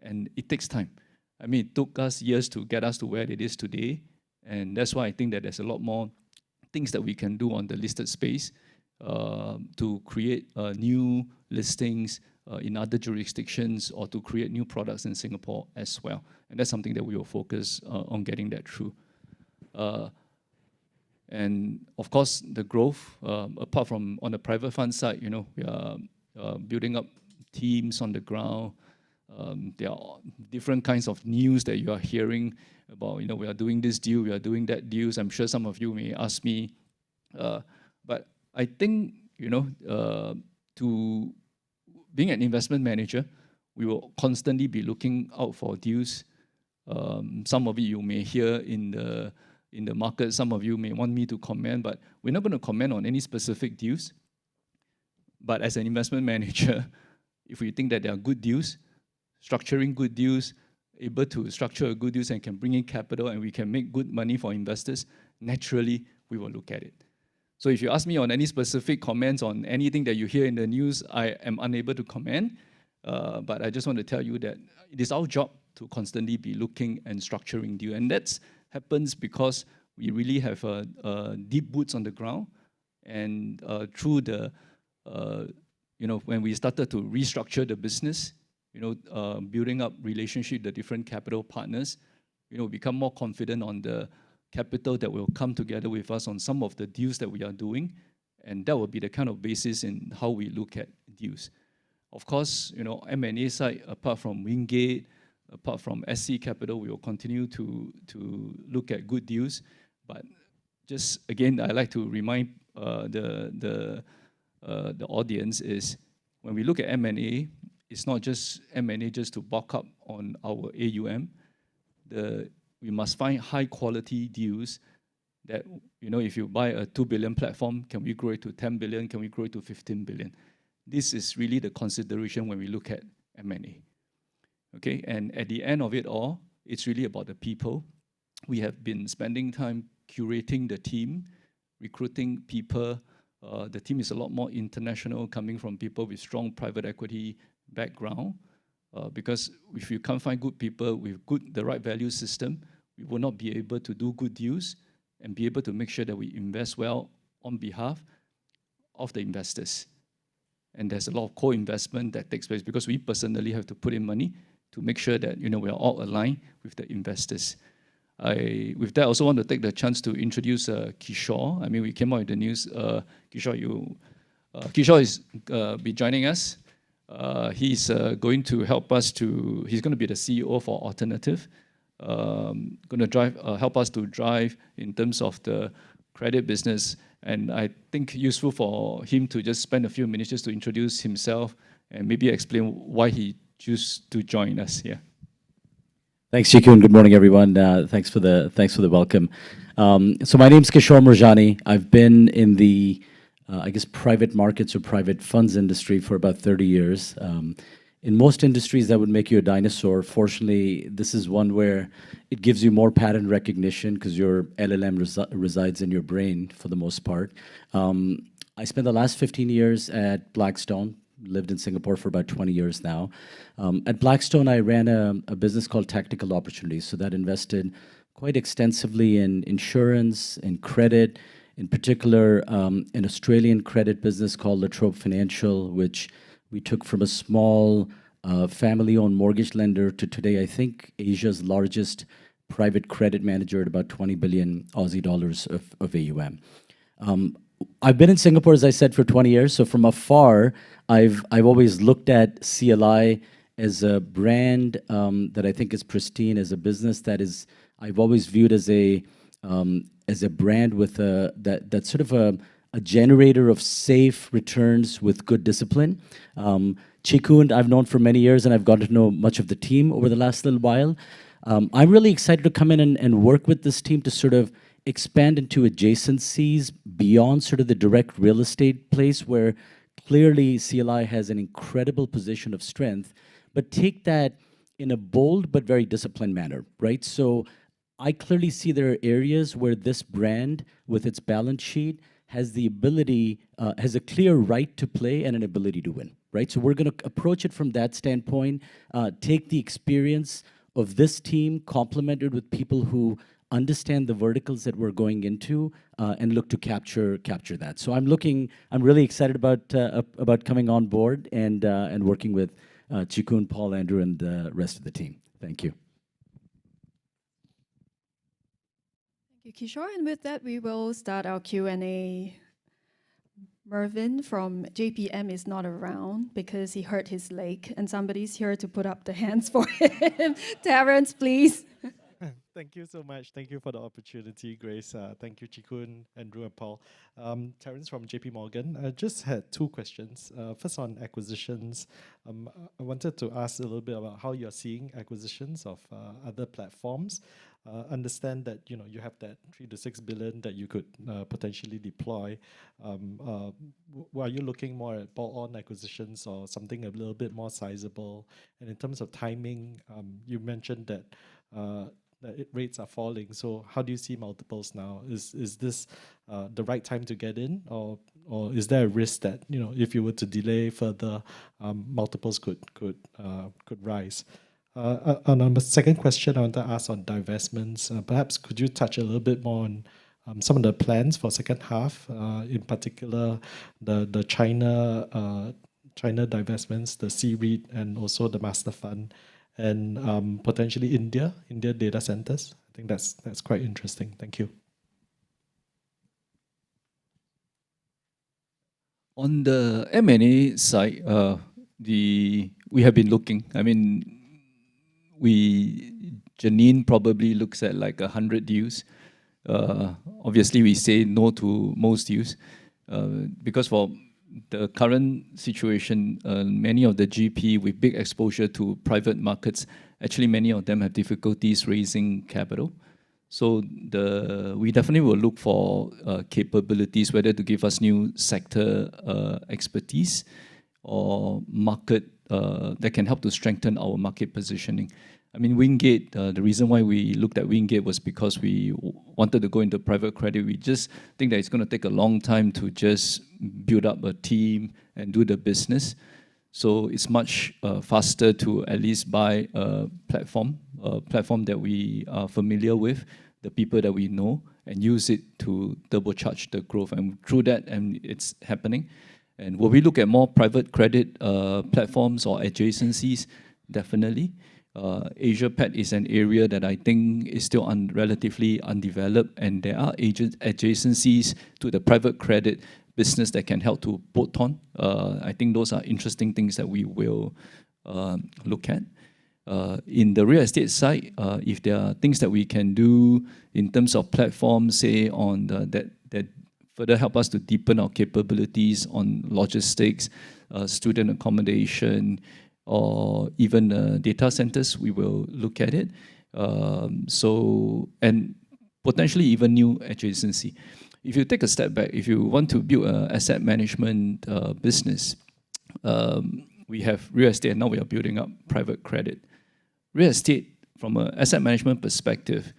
and it takes time. I mean, it took us years to get us to where it is today, and that's why I think that there's a lot more things that we can do on the listed space to create new listings in other jurisdictions, or to create new products in Singapore as well. And that's something that we will focus on getting that through. And of course, the growth, apart from on the private fund side, you know, we are building up teams on the ground. There are different kinds of news that you are hearing about, you know, we are doing this deal, we are doing that deals. I'm sure some of you may ask me, but I think, you know, to being an investment manager, we will constantly be looking out for deals. Some of it you may hear in in the market. Some of you may want me to comment, but we're not going to comment on any specific deals. But as an investment manager, if we think that there are good deals, structuring good deals, able to structure a good deals and can bring in capital and we can make good money for investors, naturally, we will look at it. So if you ask me on any specific comments on anything that you hear in the news, I am unable to comment. But I just want to tell you that it is our job to constantly be looking and structuring deal. And that happens because we really have deep boots on the ground. And through the, when we started to restructure the business, building up relationship with the different capital partners, become more confident on the capital that will come together with us on some of the deals that we are doing. And that will be the kind of basis in how we look at deals. Of course, M&A side, apart from Wingate, apart from SC Capital, we will continue to look at good deals. But just again, I like to remind the audience is when we look at M&A, it's not just M&A just to bulk up on our AUM. We must find high quality deals that, if you buy a 2 billion platform, can we grow it to 10 billion? Can we grow it to 15 billion? This is really the consideration when we look at M&A. Okay, and at the end of it all, it's really about the people. We have been spending time curating the team, recruiting people. The team is a lot more international, coming from people with strong private equity background. Because if you can't find good people with the right value system, we will not be able to do good deals and be able to make sure that we invest well on behalf of the investors. And there's a lot of co-investment that takes place because we personally have to put in money to make sure that we are all aligned with the investors. With that, I also want to take the chance to introduce Kishore. I mean, we came out with the news. Kishore is be joining us. He's going to help us he's going to be the CEO for Alternative. Going to help us to drive in terms of the credit business. And I think useful for him to just spend a few minutes just to introduce himself and maybe explain why he chose to join us here. Thanks, Chiku, and good morning, everyone. Thanks for the welcome. So my name's Kishore Murjani. I've been in the private markets or private funds industry for about 30 years. In most industries, that would make you a dinosaur. Fortunately, this is one where it gives you more pattern recognition because your LLM resides in your brain for the most part. I spent the last 15 years at Blackstone, lived in Singapore for about 20 years now. At Blackstone, I ran a business called Tactical Opportunities. So that invested quite extensively in insurance and credit, in particular, an Australian credit business called Latrobe Financial, which we took from a small family-owned mortgage lender to today, I think, Asia's largest private credit manager at about 20 billion Aussie dollars of AUM. I've been in Singapore, as I said, for 20 years. So from afar, I've always looked at CLI as a brand that I think is pristine, as a business that is, I've always viewed as a brand with that's sort of a generator of safe returns with good discipline. Chiku, I've known for many years, and I've gotten to know much of the team over the last little while. I'm really excited to come in and work with this team to sort of expand into adjacencies beyond sort of the direct real estate place where clearly CLI has an incredible position of strength, but take that in a bold but very disciplined manner, right? So I clearly see there are areas where this brand, with its balance sheet, has the ability, has a clear right to play and an ability to win, right? So we're going to approach it from that standpoint, take the experience of this team, complemented with people who understand the verticals that we're going into, and look to capture that. So I'm really excited about coming on board and working with Chiku, Paul, Andrew, and the rest of the team. Thank you. Thank you, Kishore. And with that, we will start our Q&A. Mervyn from JPM is not around because he hurt his leg, and somebody's here to put up the hands for him. Terence, please. Thank you so much. Thank you for the opportunity, Grace. Thank you, Chikun, Andrew, and Paul. Terence from JP Morgan. I just had two questions. First on acquisitions. I wanted to ask a little bit about how you're seeing acquisitions of other platforms. Understand that you have that 3 to 6 billion that you could potentially deploy. Are you looking more at bolt-on acquisitions or something a little bit more sizable? And in terms of timing, you mentioned that rates are falling. So how do you see multiples now? Is this the right time to get in, or is there a risk that if you were to delay further, multiples could rise? On the second question, I want to ask on divestments. Perhaps could you touch a little bit more on some of the plans for second half, in particular the China divestments, the C-REIT, and also the master fund, and potentially India data centers. I think that's quite interesting. Thank you. On the M&A side, we have been looking. I mean, Janine probably looks at like 100 deals. Obviously, we say no to most deals because for the current situation, many of the GP with big exposure to private markets, actually many of them have difficulties raising capital. So we definitely will look for capabilities, whether to give us new sector expertise or market that can help to strengthen our market positioning. I mean, Wingate, the reason why we looked at Wingate was because we wanted to go into private credit. We just think that it's going to take a long time to just build up a team and do the business. So it's much faster to at least buy a platform that we are familiar with, the people that we know, and use it to turbocharge the growth. And through that, and it's happening. And will we look at more private credit platforms or adjacencies? Definitely. Asia Pac is an area that I think is still relatively undeveloped, and there are adjacencies to the private credit business that can help to bolt on. I think those are interesting things that we will look at. In the real estate side, if there are things that we can do in terms of platforms, say on that further help us to deepen our capabilities on logistics, student accommodation, or even data centers, we will look at it. And potentially even new adjacency. If you take a step back, if you want to build an asset management business, we have real estate, and now we are building up private credit. Real estate, from an asset management perspective,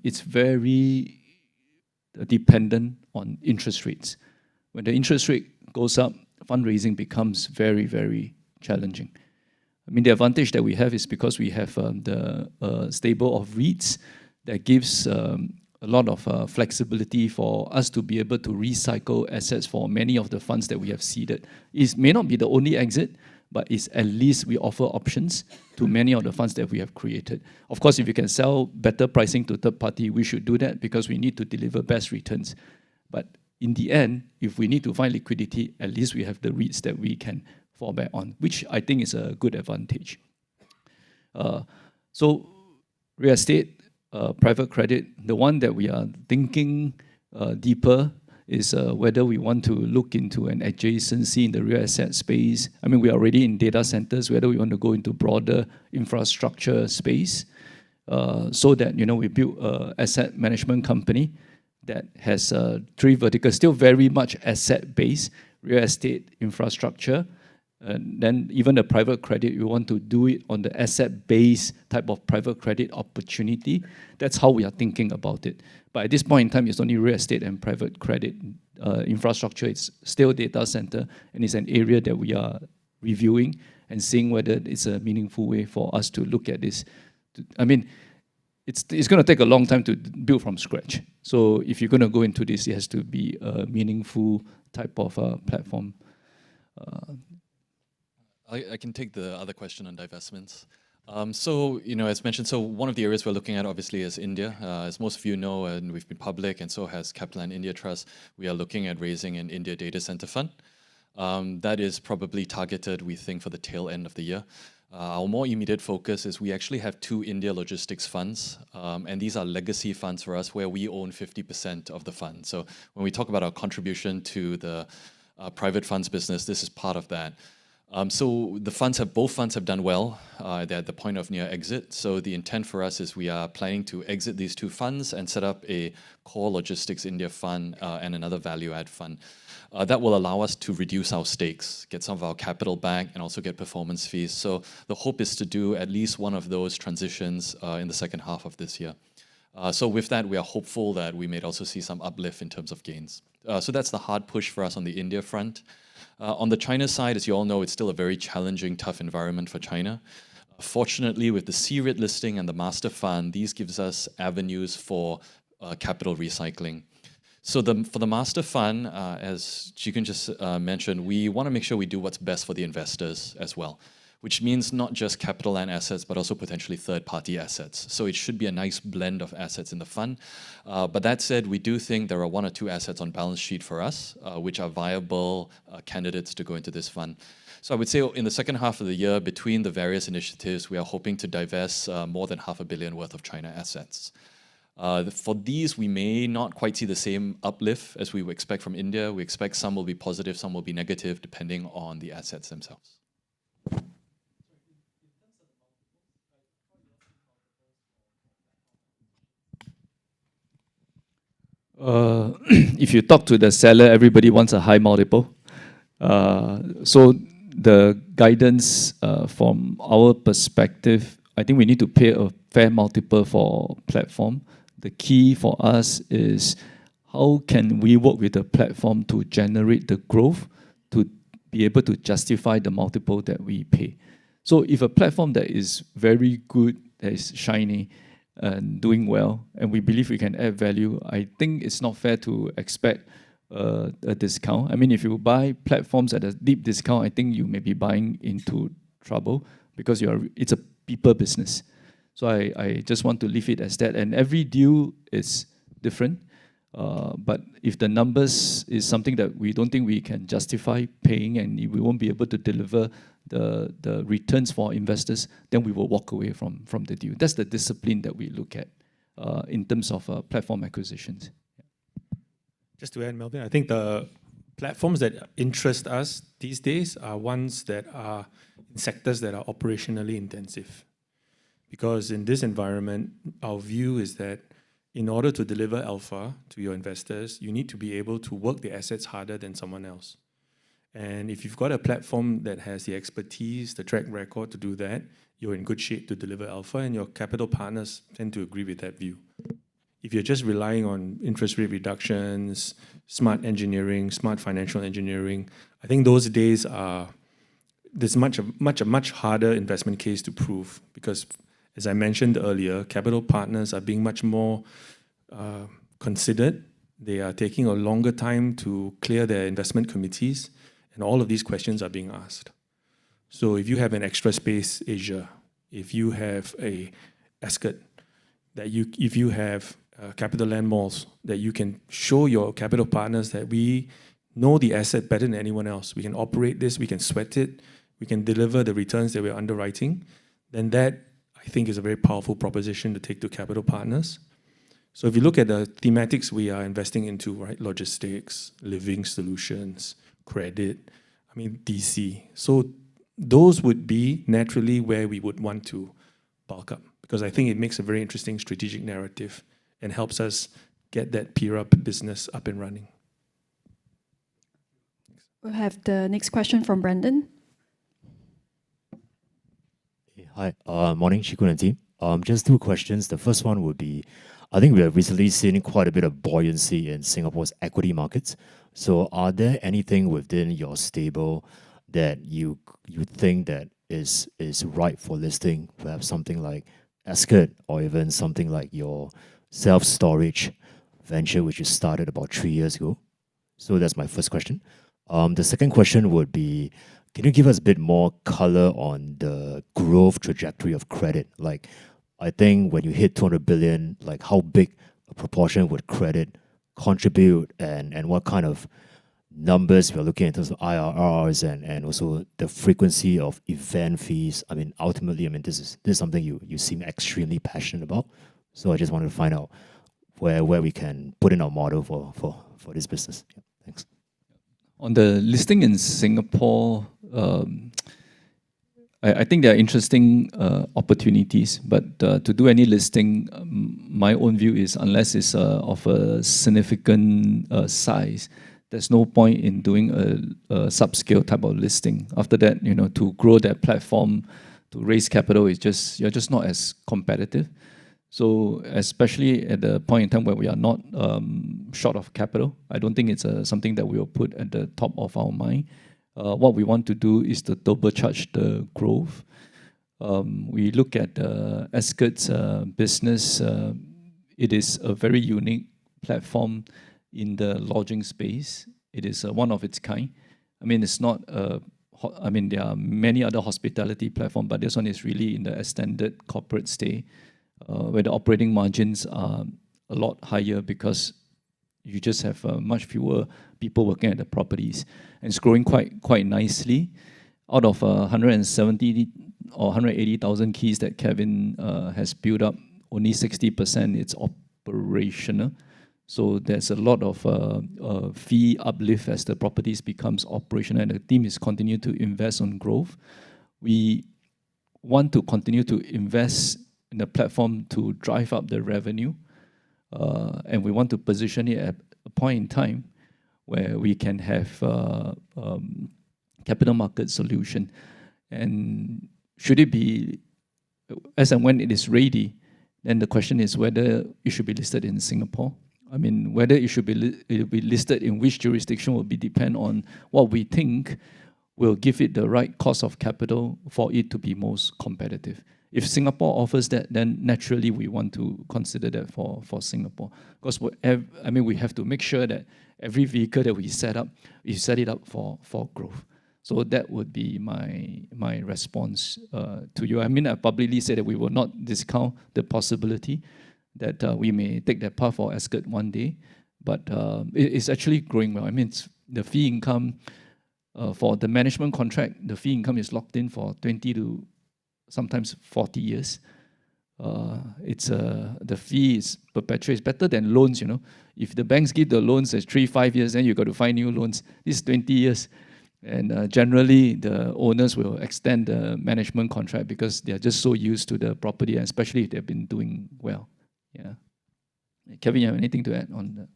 it's very dependent on interest rates. When the interest rate goes up, fundraising becomes very, very challenging. I mean, the advantage that we have is because we have the stable of REITs that gives a lot of flexibility for us to be able to recycle assets for many of the funds that we have seeded. It may not be the only exit, but it's at least we offer options to many of the funds that we have created. Of course, if you can sell better pricing to third party, we should do that because we need to deliver best returns. But in the end, if we need to find liquidity, at least we have the REITs that we can fall back on, which I think is a good advantage. So real estate, private credit, the one that we are thinking deeper is whether we want to look into an adjacency in the real asset space. I mean, we are already in data centers, whether we want to go into broader infrastructure space, so that, we build an asset management company that has 3 verticals, still very much asset-based, real estate, infrastructure, and then even the private credit, we want to do it on the asset-based type of private credit opportunity. That's how we are thinking about it. But at this point in time, it's only real estate and private credit. Infrastructure, it's still data center, and it's an area that we are reviewing and seeing whether it's a meaningful way for us to look at this. I mean, it's going to take a long time to build from scratch. So if you're going to go into this, it has to be a meaningful type of platform. I can take the other question on divestments. So, as mentioned, so one of the areas we're looking at obviously is India. As most of you know, and we've been public, and so has CapitaLand India Trust, we are looking at raising an India data center fund. That is probably targeted, we think, for the tail end of the year. Our more immediate focus is we actually have 2 India logistics funds, and these are legacy funds for us where we own 50% of the fund. So when we talk about our contribution to the private funds business, this is part of that. So both funds have done well. They're at the point of near exit. So the intent for us is we are planning to exit these two funds and set up a core logistics India fund and another value add fund. That will allow us to reduce our stakes, get some of our capital back, and also get performance fees. So the hope is to do at least one of those transitions in the second half of this year. So with that, we are hopeful that we may also see some uplift in terms of gains. So that's the hard push for us on the India front. On the China side, as you all know, it's still a very challenging, tough environment for China. Fortunately, with the C-REIT listing and the master fund, these gives us avenues for capital recycling. So for the master fund, as Chikun just mentioned, we want to make sure we do what's best for the investors as well, which means not just CapitaLand assets, but also potentially third-party assets. So it should be a nice blend of assets in the fund. But that said, we do think there are one or two assets on balance sheet for us, which are viable candidates to go into this fund. So I would say in the second half of the year, between the various initiatives, we are hoping to divest more than $500 million worth of China assets. For these, we may not quite see the same uplift as we would expect from India. We expect some will be positive, some will be negative, depending on the assets themselves. If you talk to the seller, everybody wants a high multiple. So the guidance from our perspective, I think we need to pay a fair multiple for platform. The key for us is how can we work with the platform to generate the growth to be able to justify the multiple that we pay. So if a platform that is very good, that is shiny, and doing well, and we believe we can add value, I think it's not fair to expect a discount. I mean, if you buy platforms at a deep discount, I think you may be buying into trouble because it's a people business. So I just want to leave it as that. And every deal is different. But if the numbers is something that we don't think we can justify paying and we won't be able to deliver the returns for investors, then we will walk away from the deal. That's the discipline that we look at in terms of platform acquisitions. Just to add, Melvin, I think the platforms that interest us these days are ones that are in sectors that are operationally intensive. Because in this environment, our view is that in order to deliver alpha to your investors, you need to be able to work the assets harder than someone else. And if you've got a platform that has the expertise, the track record to do that, you're in good shape to deliver alpha, and your capital partners tend to agree with that view. If you're just relying on interest rate reductions, smart engineering, smart financial engineering, I think those days there's a much harder investment case to prove because, as I mentioned earlier, capital partners are being much more considered. They are taking a longer time to clear their investment committees, and all of these questions are being asked. So if you have an Extra Space Asia, if you have a Ascot, if you have CapitaLand malls, that you can show your capital partners that we know the asset better than anyone else. We can operate this, we can sweat it, we can deliver the returns that we're underwriting, then that, I think, is a very powerful proposition to take to capital partners. So if you look at the thematics we are investing into, right, logistics, living solutions, credit, I mean, DC. So those would be naturally where we would want to bulk up because I think it makes a very interesting strategic narrative and helps us get that peer-up business up and running. We'll have the next question from Brendan. Hi, morning, Chikun and team. Just two questions. The first one would be, I think we have recently seen quite a bit of buoyancy in Singapore's equity markets. So are there anything within your stable that you think that is ripe for listing? Perhaps something like Ascot or even something like your self-storage venture, which you started about 3 years ago? So that's my first question. The second question would be, can you give us a bit more color on the growth trajectory of credit? Like, I think when you hit 200 billion, like how big a proportion would credit contribute and what kind of numbers we're looking at in terms of IRRs and also the frequency of event fees? I mean, ultimately, I mean, this is something you seem extremely passionate about. So I just wanted to find out where we can put in our model for this business. Yeah, thanks. On the listing in Singapore, I think there are interesting opportunities, but to do any listing, my own view is unless it's of a significant size, there's no point in doing a subscale type of listing. After that, to grow that platform, to raise capital, you're just not as competitive. So especially at the point in time where we are not short of capital, I don't think it's something that we will put at the top of our mind. What we want to do is to turbocharge the growth. We look at Ascot's business. It is a very unique platform in the lodging space. It is one of its kind. I mean, it's not. There are many other hospitality platforms, but this one is really in the extended corporate stay, where the operating margins are a lot higher because you just have much fewer people working at the properties, and it's growing quite nicely. Out of 170 or 180,000 keys that Kevin has built up, only 60% it's operational. So there's a lot of fee uplift as the properties becomes operational, and the team is continue to invest on growth. We want to continue to invest in the platform to drive up the revenue, and we want to position it at a point in time where we can have capital market solution. And should it be, as and when it is ready, then the question is whether it should be listed in Singapore. I mean, whether it should be listed in which jurisdiction will be depend on what we think will give it the right cost of capital for it to be most competitive. If Singapore offers that, then naturally we want to consider that for Singapore. Because we have to make sure that every vehicle that we set up, we set it up for growth. So that would be my response to you. I mean, I publicly say that we will not discount the possibility that we may take that path for Ascot one day, but it's actually growing well. I mean, the fee income for the management contract, the fee income is locked in for 20 to sometimes 40 years. The fee is perpetual. It's better than loans, If the banks give the loans as 3-5 years, then you got to find new loans. This is 20 years. And generally, the owners will extend the management contract because they are just so used to the property, and especially if they've been doing well. Yeah. Kevin, you have anything to add on that?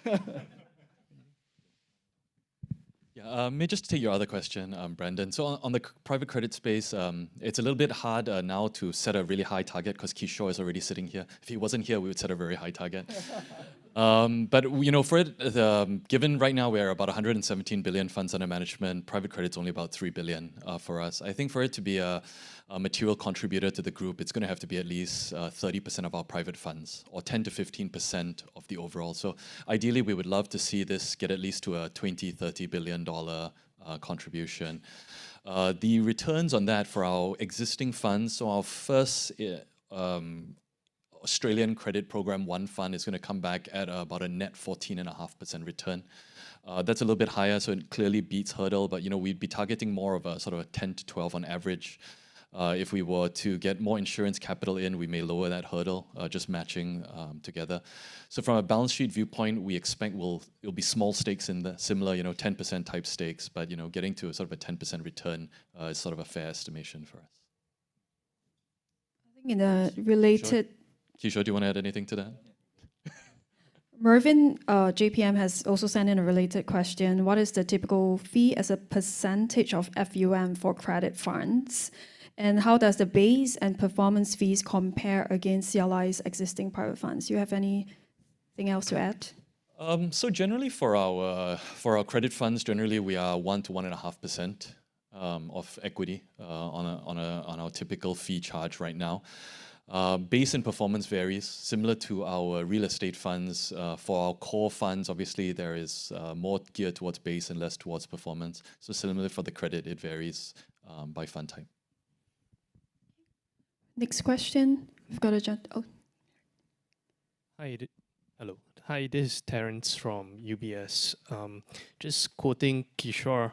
Yeah. Yeah, may just take your other question, Brandon. So on the private credit space, it's a little bit hard now to set a really high target because Kishore is already sitting here. If he wasn't here, we would set a very high target. But for it, given right now we're about 117 billion funds under management, private credit's only about 3 billion for us. I think for it to be a material contributor to the group, it's going to have to be at least 30% of our private funds, or 10 to 15% of the overall. So ideally, we would love to see this get at least to a $20-30 billion contribution. The returns on that for our existing funds, so our first Australian Credit Program 1 fund is going to come back at about a net 14.5% return. That's a little bit higher, so it clearly beats hurdle, but we'd be targeting more of a sort of a 10 to 12 on average. If we were to get more insurance capital in, we may lower that hurdle, just matching together. So from a balance sheet viewpoint, we expect it'll be small stakes in the similar, 10% type stakes, but getting to a sort of a 10% return is sort of a fair estimation for us. I think in a related... Kishore, do you want to add anything to that? Mervyn, JPM, has also sent in a related question. What is the typical fee as a percentage of FUM for credit funds? And how does the base and performance fees compare against CLI's existing private funds? You have anything else to add? So generally for our credit funds, generally we are 1 to 1.5% of equity on our typical fee charge right now. Base and performance varies, similar to our real estate funds. For our core funds, obviously there is more geared towards base and less towards performance. So similarly for the credit, it varies by fund type. Next question. We've got a chat. Oh. Hello. Hi, this is Terence from UBS. Just quoting Kishore,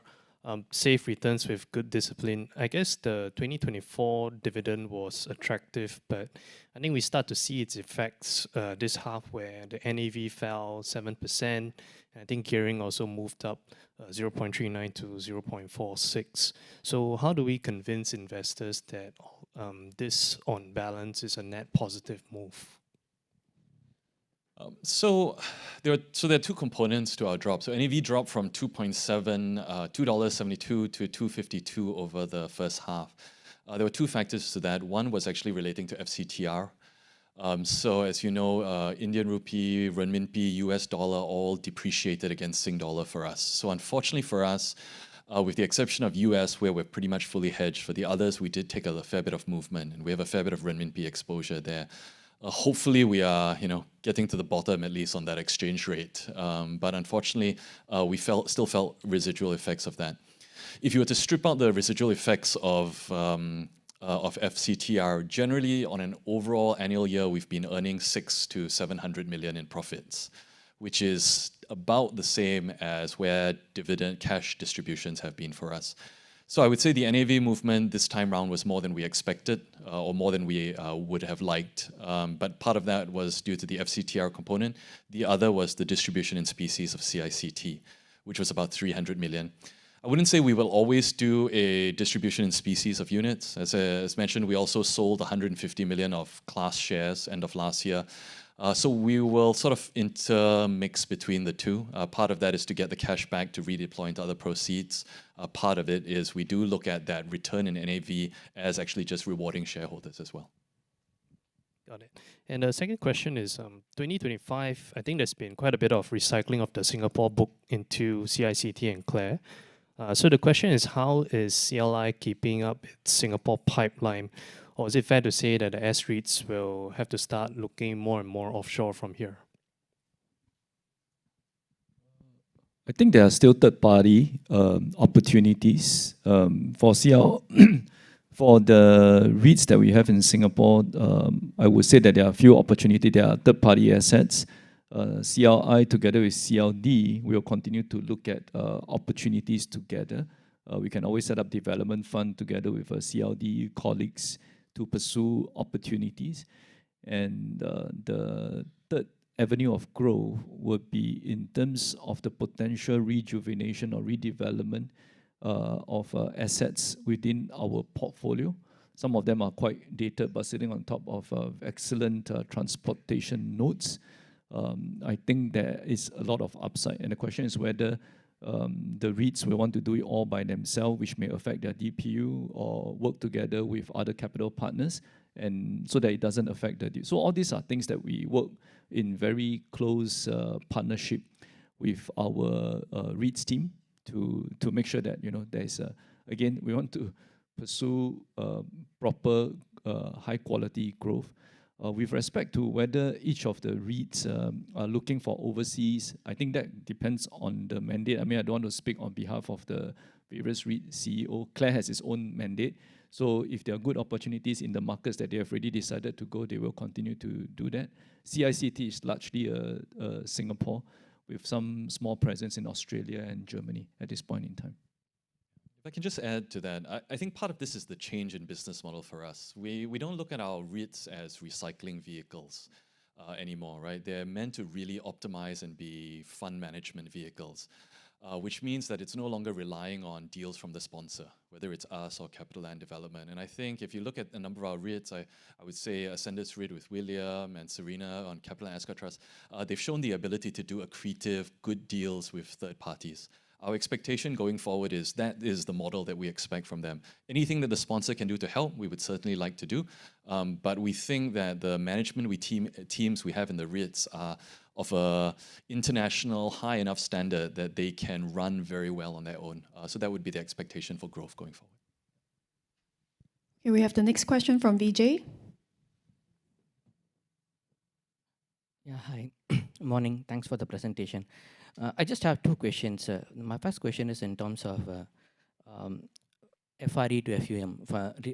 safe returns with good discipline. I guess the 2024 dividend was attractive, but I think we start to see its effects this half where the NAV fell 7%. I think gearing also moved up 0.39 to 0.46. So how do we convince investors that this on balance is a net positive move? So there are two components to our drop. So NAV dropped from $2.72 to $2.52 over the first half. There were two factors to that. One was actually relating to FCTR. So as you know, Indian rupee, renminbi, US dollar all depreciated against Sing dollar for us. So unfortunately for us, with the exception of US, where we're pretty much fully hedged, for the others, we did take a fair bit of movement, and we have a fair bit of renminbi exposure there. Hopefully, we are, getting to the bottom at least on that exchange rate. But unfortunately, we still felt residual effects of that. If you were to strip out the residual effects of FCTR, generally on an overall annual year, we've been earning 600 to 700 million in profits, which is about the same as where dividend cash distributions have been for us. So I would say the NAV movement this time round was more than we expected, or more than we would have liked. But part of that was due to the FCTR component. The other was the distribution in species of CICT, which was about 300 million. I wouldn't say we will always do a distribution in species of units. As mentioned, we also sold 150 million of class shares end of last year. So we will sort of intermix between the two. Part of that is to get the cash back to redeploy into other proceeds. Part of it is we do look at that return in NAV as actually just rewarding shareholders as well. Got it. And the second question is 2025, I think there's been quite a bit of recycling of the Singapore book into CICT and Clare. So the question is, how is CLI keeping up its Singapore pipeline? Or is it fair to say that the S-REITs will have to start looking more and more offshore from here? I think there are still third-party opportunities for CL. For the REITs that we have in Singapore, I would say that there are a few opportunities. There are third-party assets. CLI together with CLD will continue to look at opportunities together. We can always set up development fund together with CLD colleagues to pursue opportunities. And the third avenue of growth would be in terms of the potential rejuvenation or redevelopment of assets within our portfolio. Some of them are quite dated, but sitting on top of excellent transportation nodes. I think there is a lot of upside. And the question is whether the REITs will want to do it all by themselves, which may affect their DPU, or work together with other capital partners, and so that it doesn't affect the deal. So all these are things that we work in very close partnership with our REITs team to make sure that there is again, we want to pursue proper high quality growth. With respect to whether each of the REITs are looking for overseas, I think that depends on the mandate. I mean, I don't want to speak on behalf of the various REIT CEO. Clare has its own mandate. So if there are good opportunities in the markets that they have already decided to go, they will continue to do that. CICT is largely Singapore, with some small presence in Australia and Germany at this point in time. If I can just add to that, I think part of this is the change in business model for us. We don't look at our REITs as recycling vehicles anymore, right? They're meant to really optimize and be fund management vehicles, which means that it's no longer relying on deals from the sponsor, whether it's us or CapitaLand Development. And I think if you look at a number of our REITs, I would say Ascendus REIT with William and Serena on CapitaLand Ascot Trust, they've shown the ability to do accretive, good deals with third parties. Our expectation going forward is that is the model that we expect from them. Anything that the sponsor can do to help, we would certainly like to do. But we think that the management teams we have in the REITs are of a international high enough standard that they can run very well on their own. So that would be the expectation for growth going forward. Okay, we have the next question from Vijay. Yeah, hi. Morning. Thanks for the presentation. I just have two questions. My first question is in terms of FRE to FUM,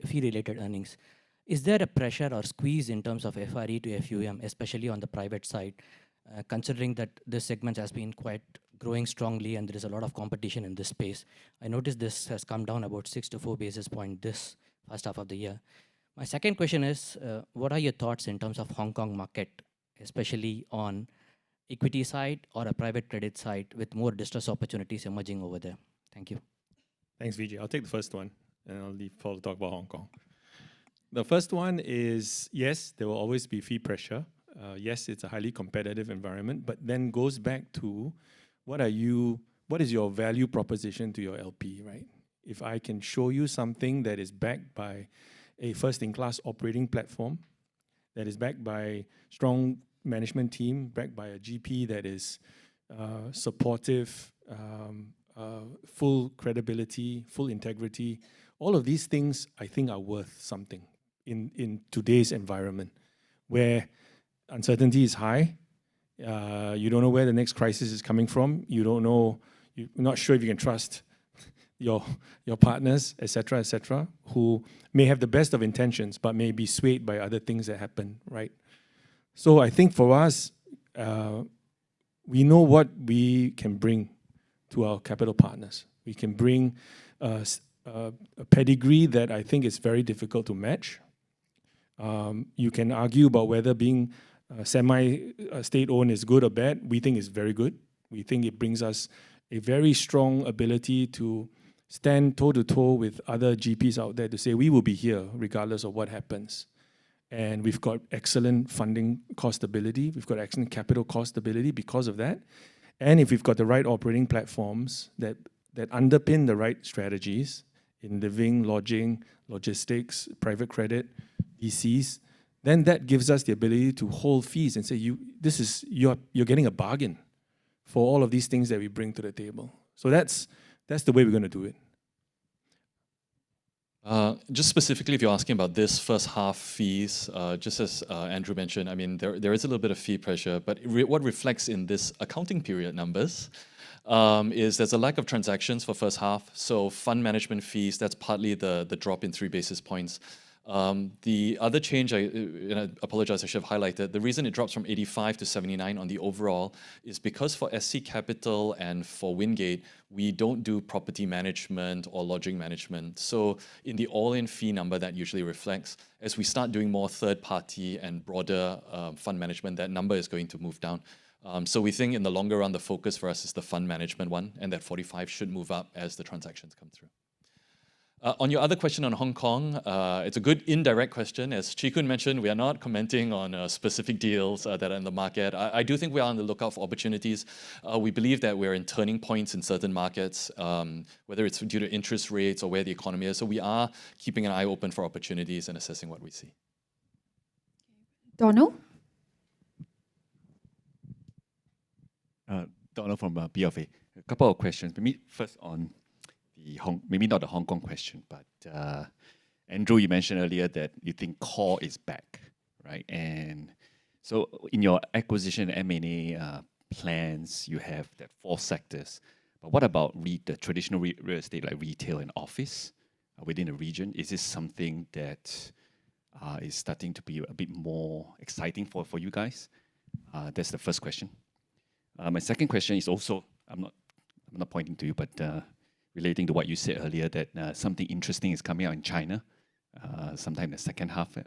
fee-related earnings. Is there a pressure or squeeze in terms of FRE to FUM, especially on the private side, considering that this segment has been quite growing strongly and there is a lot of competition in this space. I noticed this has come down about 6 to 4 basis points this first half of the year. My second question is, what are your thoughts in terms of Hong Kong market, especially on equity side or a private credit side with more distress opportunities emerging over there? Thank you. Thanks, Vijay. I'll take the first one, and I'll leave Paul to talk about Hong Kong. The first one is, yes, there will always be fee pressure. Yes, it's a highly competitive environment, but then goes back to what is your value proposition to your LP, right? If I can show you something that is backed by a first-in-class operating platform, that is backed by strong management team, backed by a GP that is supportive, full credibility, full integrity, all of these things I think are worth something in today's environment where uncertainty is high. You don't know where the next crisis is coming from. You're not sure if you can trust your partners, etc., who may have the best of intentions but may be swayed by other things that happen, right? So I think for us, we know what we can bring to our capital partners. We can bring a pedigree that I think is very difficult to match. You can argue about whether being semi-state-owned is good or bad. We think it's very good. We think it brings us a very strong ability to stand toe-to-toe with other GPs out there to say, we will be here regardless of what happens. And we've got excellent funding cost stability. We've got excellent capital cost stability because of that. And if we've got the right operating platforms that underpin the right strategies in living, lodging, logistics, private credit, DCs, then that gives us the ability to hold fees and say, you're getting a bargain for all of these things that we bring to the table. So that's the way we're going to do it. Just specifically, if you're asking about this first half fees, just as Andrew mentioned, I mean, there is a little bit of fee pressure, but what reflects in this accounting period numbers is there's a lack of transactions for first half. So fund management fees, that's partly the drop in 3 basis points. The other change, and I apologize, I should have highlighted, the reason it drops from 85 to 79 on the overall is because for SC Capital and for Wingate, we don't do property management or lodging management. So in the all-in fee number that usually reflects, as we start doing more third-party and broader fund management, that number is going to move down. So we think in the longer run, the focus for us is the fund management one, and that 45 should move up as the transactions come through. On your other question on Hong Kong, it's a good indirect question. As Chee Koon mentioned, we are not commenting on specific deals that are in the market. I do think we are on the lookout for opportunities. We believe that we're in turning points in certain markets, whether it's due to interest rates or where the economy is. So we are keeping an eye open for opportunities and assessing what we see. Donald? Donald from BofA. A couple of questions. Maybe first on maybe not the Hong Kong question, but Andrew, you mentioned earlier that you think core is back, right? And so in your acquisition M&A plans, you have that 4 sectors. But what about the traditional real estate like retail and office within the region? Is this something that is starting to be a bit more exciting for you guys? That's the first question. My second question is also, I'm not pointing to you, but relating to what you said earlier, that something interesting is coming out in China sometime in the second half.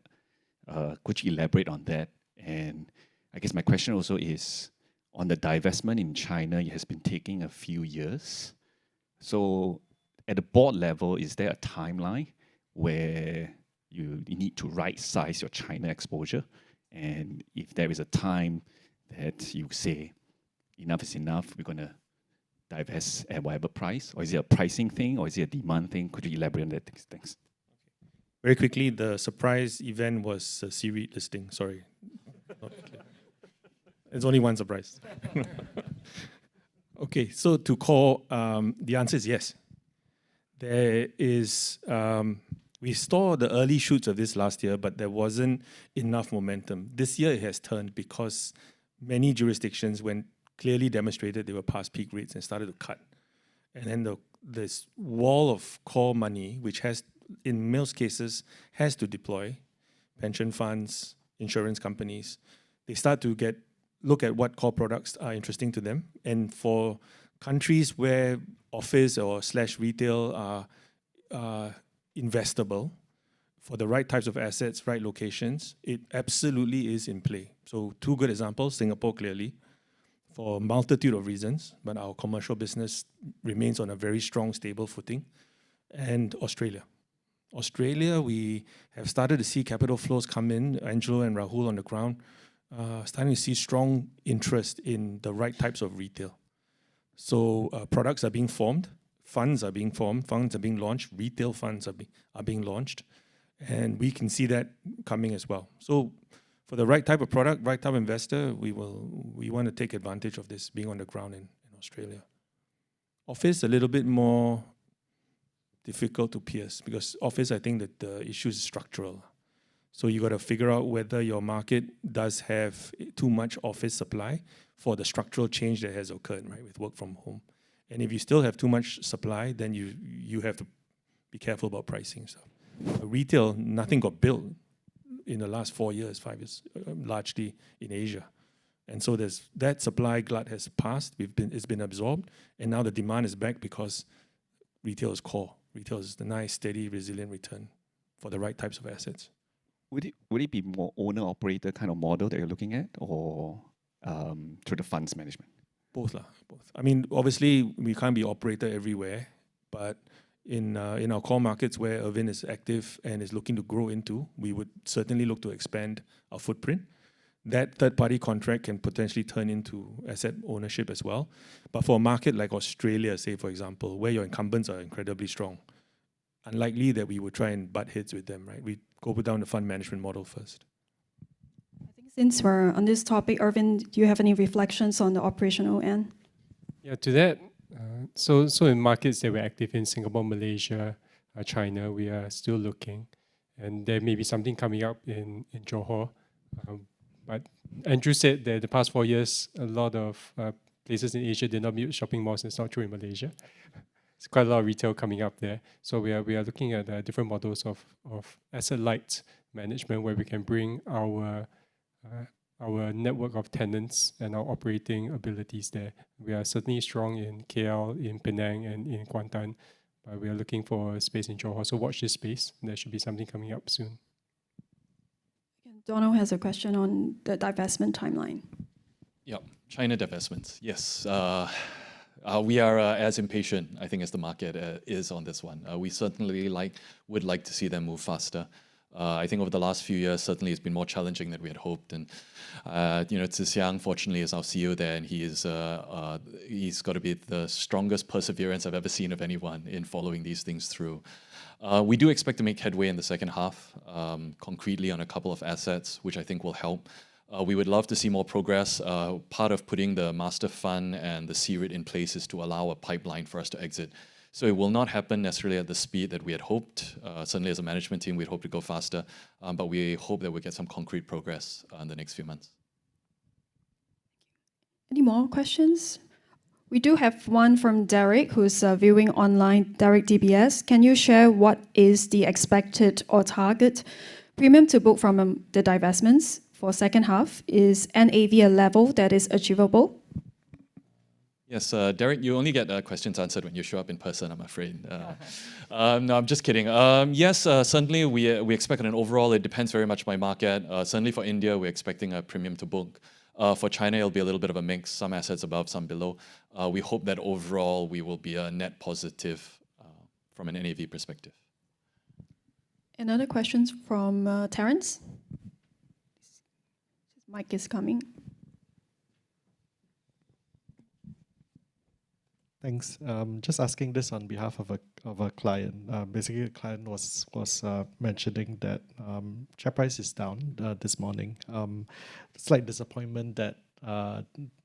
Could you elaborate on that? And I guess my question also is, on the divestment in China, it has been taking a few years. So at the board level, is there a timeline where you need to right-size your China exposure? And if there is a time that you say, enough is enough, we're going to divest at whatever price? Or is it a pricing thing, or is it a demand thing? Could you elaborate on that? Thanks. Very quickly, the surprise event was a C-REIT listing. Sorry. There's only one surprise. Okay, so to core, the answer is yes. There is, we saw the early shoots of this last year, but there wasn't enough momentum. This year it has turned because many jurisdictions went clearly demonstrated they were past peak rates and started to cut. And then this wall of core money, which has, in most cases, has to deploy, pension funds, insurance companies, they start to look at what core products are interesting to them. And for countries where office or slash retail are investable for the right types of assets, right locations, it absolutely is in play. So two good examples, Singapore clearly, for a multitude of reasons, but our commercial business remains on a very strong, stable footing, and Australia. Australia, we have started to see capital flows come in, Angelo and Rahul on the ground, starting to see strong interest in the right types of retail. So products are being formed, funds are being formed, funds are being launched, retail funds are being launched, and we can see that coming as well. So for the right type of product, right type of investor, we want to take advantage of this being on the ground in Australia. Office, a little bit more difficult to pierce because office, I think that the issue is structural. So you got to figure out whether your market does have too much office supply for the structural change that has occurred, right, with work from home. And if you still have too much supply, then you have to be careful about pricing stuff. Retail, nothing got built in the last 4 years, 5 years, largely in Asia. And so that supply glut has passed, it's been absorbed, and now the demand is back because retail is core. Retail is the nice, steady, resilient return for the right types of assets. Would it be more owner-operator kind of model that you're looking at, or through the funds management? Both. I mean, obviously, we can't be operator everywhere, but in our core markets where Irvin is active and is looking to grow into, we would certainly look to expand our footprint. That third-party contract can potentially turn into asset ownership as well. But for a market like Australia, say, for example, where your incumbents are incredibly strong, unlikely that we would try and butt heads with them, right? We go down the fund management model first. I think since we're on this topic, Irvin, do you have any reflections on the operational end? Yeah, to that, so in markets that we're active in, Singapore, Malaysia, China, we are still looking. And there may be something coming up in Johor. But Andrew said that the past 4 years, a lot of places in Asia did not build shopping malls. It's not true in Malaysia. It's quite a lot of retail coming up there. So we are looking at different models of asset-light management where we can bring our network of tenants and our operating abilities there. We are certainly strong in KL, in Penang, and in Kuantan. But we are looking for a space in Johor. So watch this space. There should be something coming up soon. Donald has a question on the divestment timeline. Yeah, China divestments. Yes, we are as impatient, I think, as the market is on this one. We certainly would like to see them move faster. I think over the last few years, certainly it's been more challenging than we had hoped. And Tze Xiang, fortunately, is our CEO there, and he's got to be the strongest perseverance I've ever seen of anyone in following these things through. We do expect to make headway in the second half, concretely on a couple of assets, which I think will help. We would love to see more progress. Part of putting the master fund and the CREIT in place is to allow a pipeline for us to exit. So it will not happen necessarily at the speed that we had hoped. Certainly as a management team, we'd hope to go faster, but we hope that we'll get some concrete progress in the next few months. Any more questions? We do have one from Derek, who's viewing online. Derek DBS, can you share what is the expected or target premium to book from the divestments for second half? Is NAV a level that is achievable? Yes, Derek, you only get questions answered when you show up in person, I'm afraid. No, I'm just kidding. Yes, certainly we expect an overall, it depends very much by market. Certainly for India, we're expecting a premium to book. For China, it'll be a little bit of a mix, some assets above, some below. We hope that overall we will be a net positive from an NAV perspective. Another question from Terence. Mic is coming. Thanks. Just asking this on behalf of a client. Basically, a client was mentioning that share price is down this morning. Slight disappointment that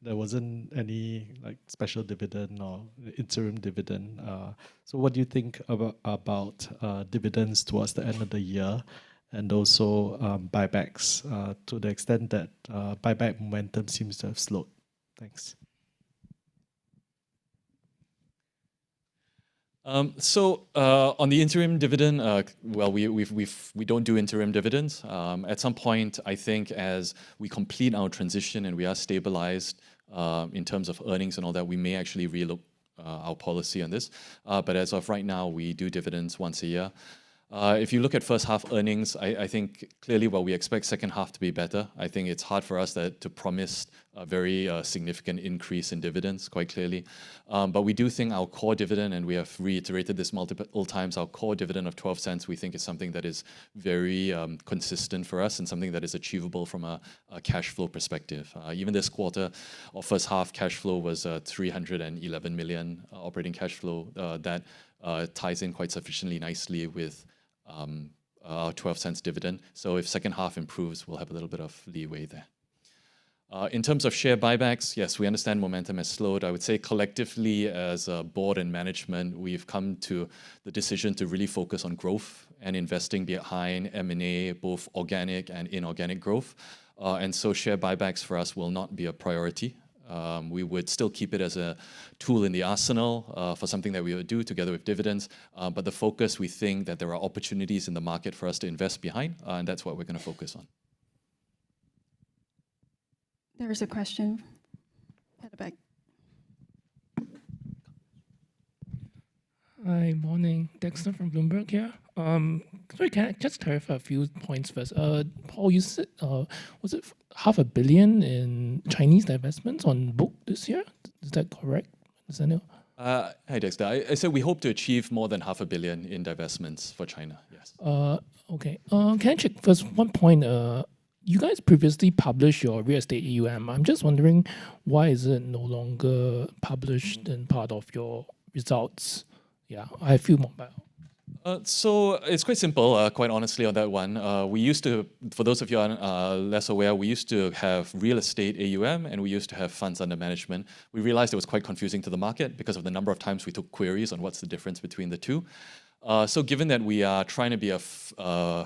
there wasn't any special dividend or interim dividend. So, what do you think about dividends towards the end of the year, and also buybacks to the extent that buyback momentum seems to have slowed? Thanks. So on the interim dividend, well, we don't do interim dividends. At some point, I think as we complete our transition and we are stabilized in terms of earnings and all that, we may actually relook our policy on this. But as of right now, we do dividends once a year. If you look at first half earnings, I think clearly while we expect second half to be better, I think it's hard for us to promise a very significant increase in dividends, quite clearly. But we do think our core dividend, and we have reiterated this multiple times, our core dividend of 12 cents, we think is something that is very consistent for us and something that is achievable from a cash flow perspective. Even this quarter, or first half cash flow was 311 million operating cash flow. That ties in quite sufficiently nicely with our 12 cents dividend. So if second half improves, we'll have a little bit of leeway there. In terms of share buybacks, yes, we understand momentum has slowed. I would say collectively as a board and management, we've come to the decision to really focus on growth and investing behind M&A, both organic and inorganic growth. And so share buybacks for us will not be a priority. We would still keep it as a tool in the arsenal for something that we would do together with dividends. But the focus, we think that there are opportunities in the market for us to invest behind, and that's what we're going to focus on. There is a question at the back. Hi, morning. Dexter from Bloomberg here. Sorry, can I just clarify a few points first? Paul, you said, was it 500 million in Chinese divestments on book this year? Is that correct? Is that new? Hi, Dexter. I said we hope to achieve more than 500 million in divestments for China, yes. Okay. Can I check first one point? You guys previously published your real estate AUM. I'm just wondering why is it no longer published in part of your results? Yeah, I feel more about. So it's quite simple, quite honestly, on that one. We used to, for those of you who are less aware, we used to have real estate AUM and we used to have funds under management. We realized it was quite confusing to the market because of the number of times we took queries on what's the difference between the two. So given that we are trying to be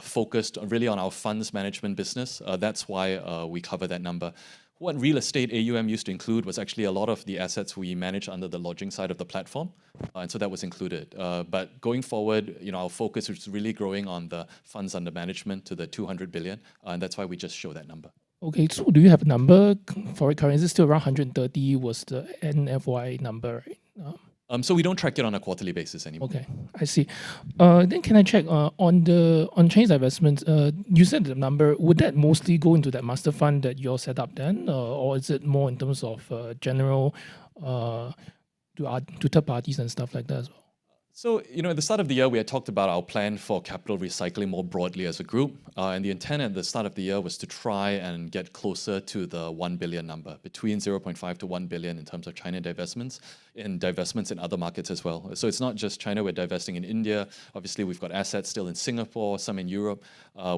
focused really on our funds management business, that's why we cover that number. What real estate AUM used to include was actually a lot of the assets we manage under the lodging side of the platform, and so that was included. But going forward, our focus is really growing on the funds under management to the 200 billion, and that's why we just show that number. Okay, so do you have a number for it currently? Is it still around 130 was the NFY number, right? So we don't track it on a quarterly basis anymore. Okay, I see. Then can I check on Chinese divestments? You said the number. Would that mostly go into that master fund that you all set up then, or is it more in terms of general to third parties and stuff like that as well? So, at the start of the year, we had talked about our plan for capital recycling more broadly as a group. And the intent at the start of the year was to try and get closer to the 1 billion number, between 0.5 to 1 billion in terms of China divestments, and divestments in other markets as well. So it's not just China, we're divesting in India. Obviously, we've got assets still in Singapore, some in Europe.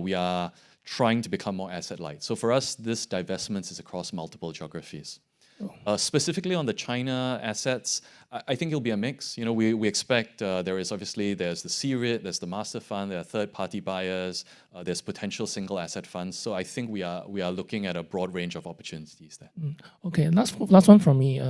We are trying to become more asset light. So for us, this divestments is across multiple geographies. Specifically on the China assets, I think it'll be a mix. We expect there's the C-REIT, there's the master fund, there are third-party buyers, there's potential single asset funds. So I think we are looking at a broad range of opportunities there. Okay, last one from me.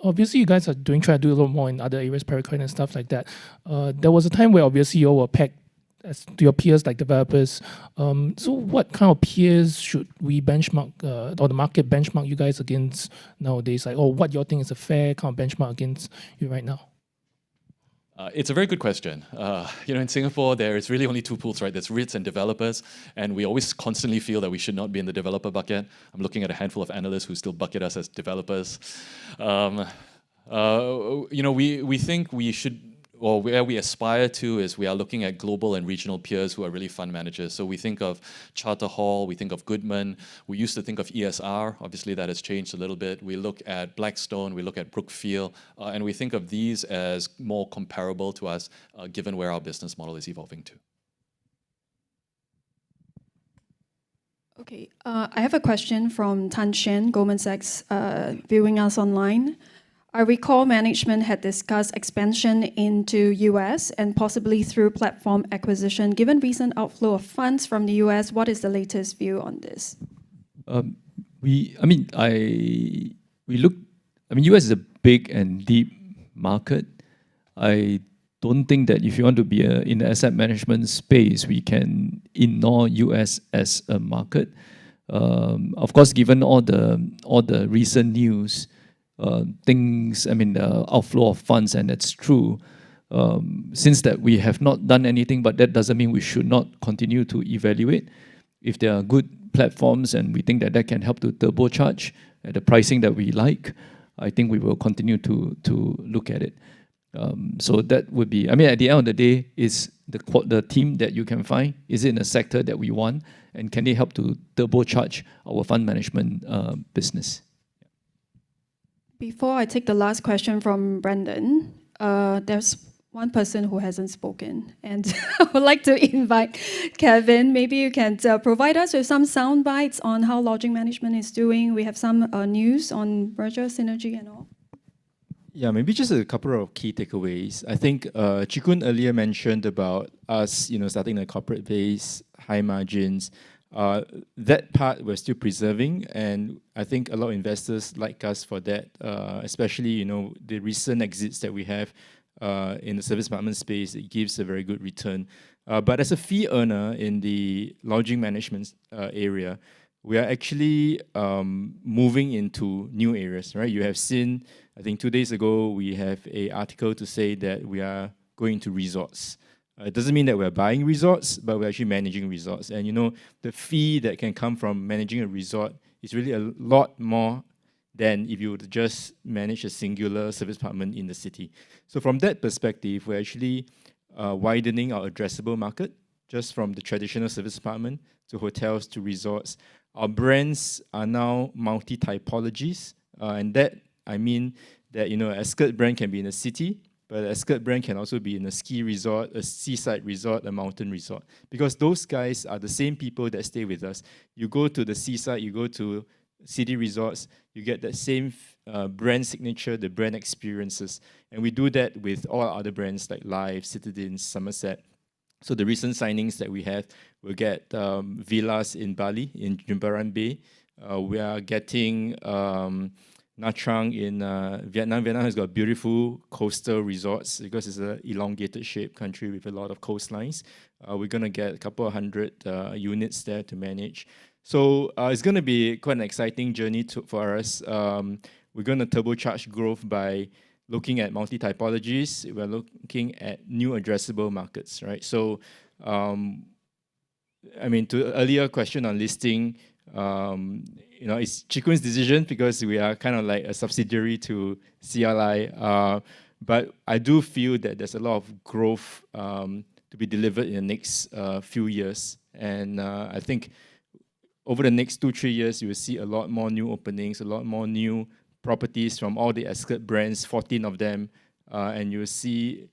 Obviously, you guys are trying to do a little more in other areas, Paracoin and stuff like that. There was a time where obviously you all were pegged as to your peers like developers. So what kind of peers should we benchmark or the market benchmark you guys against nowadays? Like, what you think is a fair kind of benchmark against you right now? It's a very good question. In Singapore, there is really only two pools, right? There's REITs and developers, and we always constantly feel that we should not be in the developer bucket. I'm looking at a handful of analysts who still bucket us as developers. We think we should, or where we aspire to is we are looking at global and regional peers who are really fund managers. So we think of Charter Hall, we think of Goodman, we used to think of ESR, obviously that has changed a little bit. We look at Blackstone, we look at Brookfield, and we think of these as more comparable to us given where our business model is evolving to. Okay, I have a question from Tan Shen, Goldman Sachs, viewing us online. I recall management had discussed expansion into US and possibly through platform acquisition. Given recent outflow of funds from the US, what is the latest view on this? US is a big and deep market. I don't think that if you want to be in the asset management space, we can ignore US as a market. Of course, given all the recent news, things, outflow of funds, and that's true. Since that we have not done anything, but that doesn't mean we should not continue to evaluate. If there are good platforms and we think that that can help to turbocharge at the pricing that we like, I think we will continue to look at it. So that would be, at the end of the day, is the team that you can find, is it in a sector that we want, and can they help to turbocharge our fund management business? Before I take the last question from Brendan, there's one person who hasn't spoken, and I would like to invite Kevin. Maybe you can provide us with some sound bites on how lodging management is doing. We have some news on merger synergy and all. Yeah, maybe just a couple of key takeaways. I think Chee Koon earlier mentioned about us, starting a corporate base, high margins. That part we're still preserving, and I think a lot of investors like us for that, especially the recent exits that we have in the service apartment space. It gives a very good return. But as a fee earner in the lodging management area, we are actually moving into new areas, right? You have seen, I think 2 days ago, we have an article to say that we are going to resorts. It doesn't mean that we're buying resorts, but we're actually managing resorts. And the fee that can come from managing a resort is really a lot more than if you would just manage a singular service apartment in the city. So from that perspective, we're actually widening our addressable market, just from the traditional service apartment to hotels to resorts. Our brands are now multi-typologies, and that, I mean that, a skirt brand can be in a city, but a skirt brand can also be in a ski resort, a seaside resort, a mountain resort, because those guys are the same people that stay with us. You go to the seaside, you go to city resorts, you get that same brand signature, the brand experiences. And we do that with all our other brands like Live, Citadines, Somerset. So the recent signings that we have, we'll get villas in Bali, in Jimbaran Bay. We are getting Nha Trang in Vietnam. Vietnam has got beautiful coastal resorts because it's an elongated shaped country with a lot of coastlines. We're going to get a couple of hundred units there to manage. So it's going to be quite an exciting journey for us. We're going to turbocharge growth by looking at multi-typologies. We're looking at new addressable markets, right? So, to earlier question on listing, it's Chee Koon's decision because we are kind of like a subsidiary to CLI. But I do feel that there's a lot of growth to be delivered in the next few years. And I think over the next 2-3 years, you will see a lot more new openings, a lot more new properties from all the Ascot brands, 14 of them, and you'll see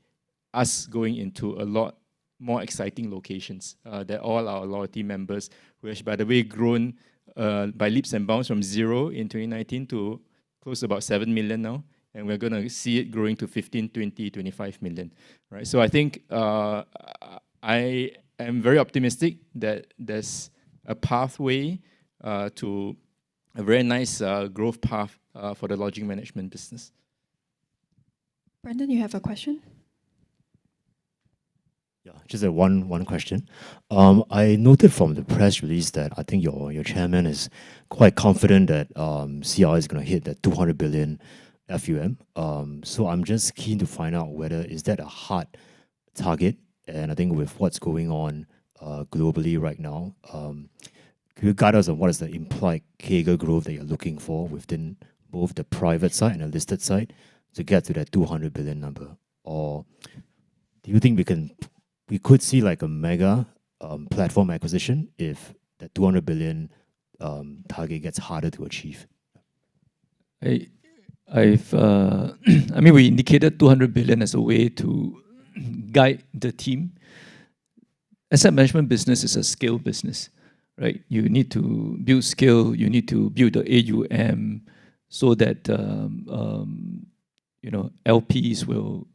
us going into a lot more exciting locations that all our loyalty members, which by the way grown by leaps and bounds from 0 in 2019 to close to about 7 million now, and we're going to see it growing to 15, 20, 25 million, right? So I think I am very optimistic that there's a pathway to a very nice growth path for the lodging management business. Brendan, you have a question? Yeah, just one question. I noted from the press release that I think your chairman is quite confident that CLI is going to hit that 200 billion FUM. So I'm just keen to find out whether is that a hard target, and I think with what's going on globally right now, could you guide us on what is the implied CAGR growth that you're looking for within both the private side and the listed side to get to that 200 billion number? Or do you think we could see like a mega platform acquisition if that 200 billion target gets harder to achieve? We indicated 200 billion as a way to guide the team. Asset management business is a scale business, right? You need to build scale, you need to build the AUM so that LPs will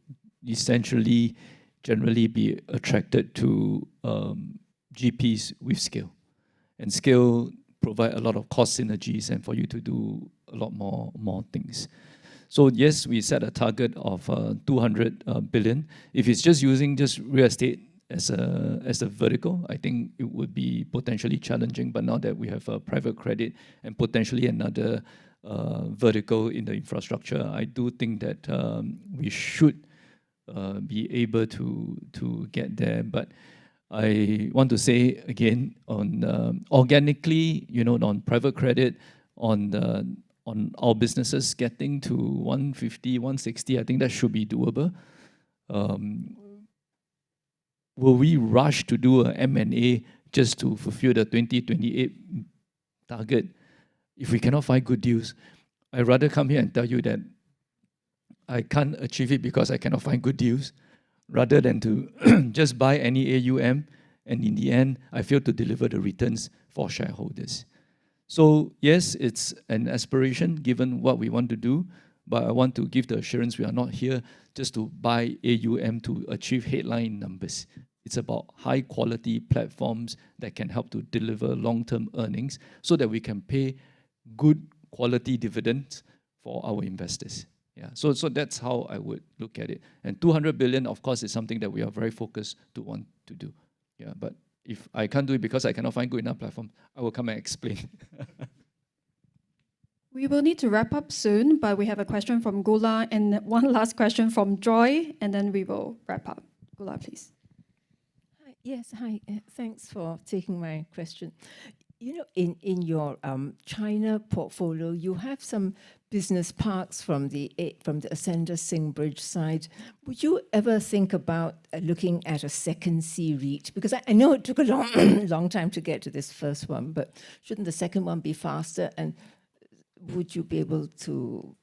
essentially generally be attracted to GPs with scale. And scale provide a lot of cost synergies and for you to do a lot more things. So yes, we set a target of 200 billion. If it's just using just real estate as a vertical, I think it would be potentially challenging. But now that we have a private credit and potentially another vertical in the infrastructure. I do think that we should be able to get there. But I want to say again on organically, on private credit, on our businesses getting to 150, 160, I think that should be doable. Will we rush to do a M&A just to fulfill the 2028 target? If we cannot find good deals, I'd rather come here and tell you that I can't achieve it because I cannot find good deals, rather than to just buy any AUM, and in the end, I fail to deliver the returns for shareholders. So yes, it's an aspiration given what we want to do, but I want to give the assurance we are not here just to buy AUM to achieve headline numbers. It's about high quality platforms that can help to deliver long-term earnings so that we can pay good quality dividends for our investors. Yeah, so that's how I would look at it. And 200 billion, of course, is something that we are very focused to want to do. Yeah, but if I can't do it because I cannot find good enough platform, I will come and explain. We will need to wrap up soon, but we have a question from Gula and one last question from Joy, and then we will wrap up. Gula, please. Hi, yes, hi. Thanks for taking my question. In your China portfolio, you have some business parks from the Ascender Singbridge side. Would you ever think about looking at a second C-REIT? Because I know it took a long time to get to this first one, but shouldn't the second one be faster? And would you be able to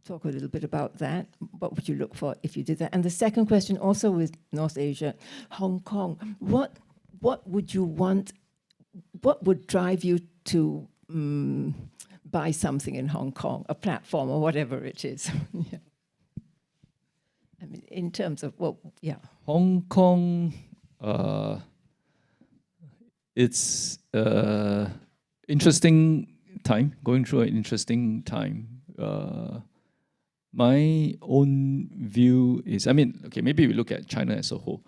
talk a little bit about that? What would you look for if you did that? And the second question, also with North Asia, Hong Kong, what would you want? What would drive you to buy something in Hong Kong, a platform or whatever it is? Yeah. I mean, in terms of, Hong Kong, it's interesting time, going through an interesting time. My own view is, maybe we look at China as a whole.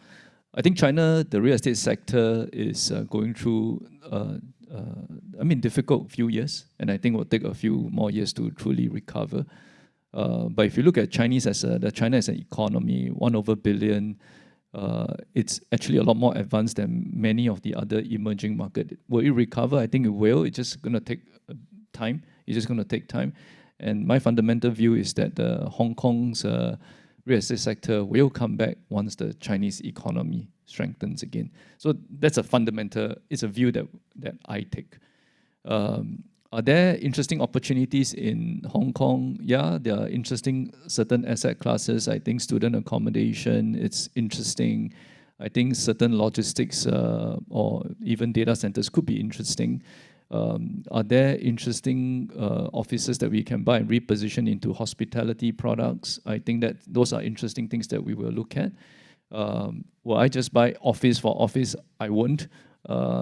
I think China, the real estate sector is going through, difficult few years, and I think it will take a few more years to truly recover. But if you look at China as an economy, 1 billion, it's actually a lot more advanced than many of the other emerging markets. Will it recover? I think it will. It's just going to take time. And my fundamental view is that Hong Kong's real estate sector will come back once the Chinese economy strengthens again. So that's it's a view that I take. Are there interesting opportunities in Hong Kong? Yeah, there are interesting certain asset classes. I think student accommodation, it's interesting. I think certain logistics or even data centers could be interesting. Are there interesting offices that we can buy and reposition into hospitality products? I think that those are interesting things that we will look at. Will I just buy office for office? I won't.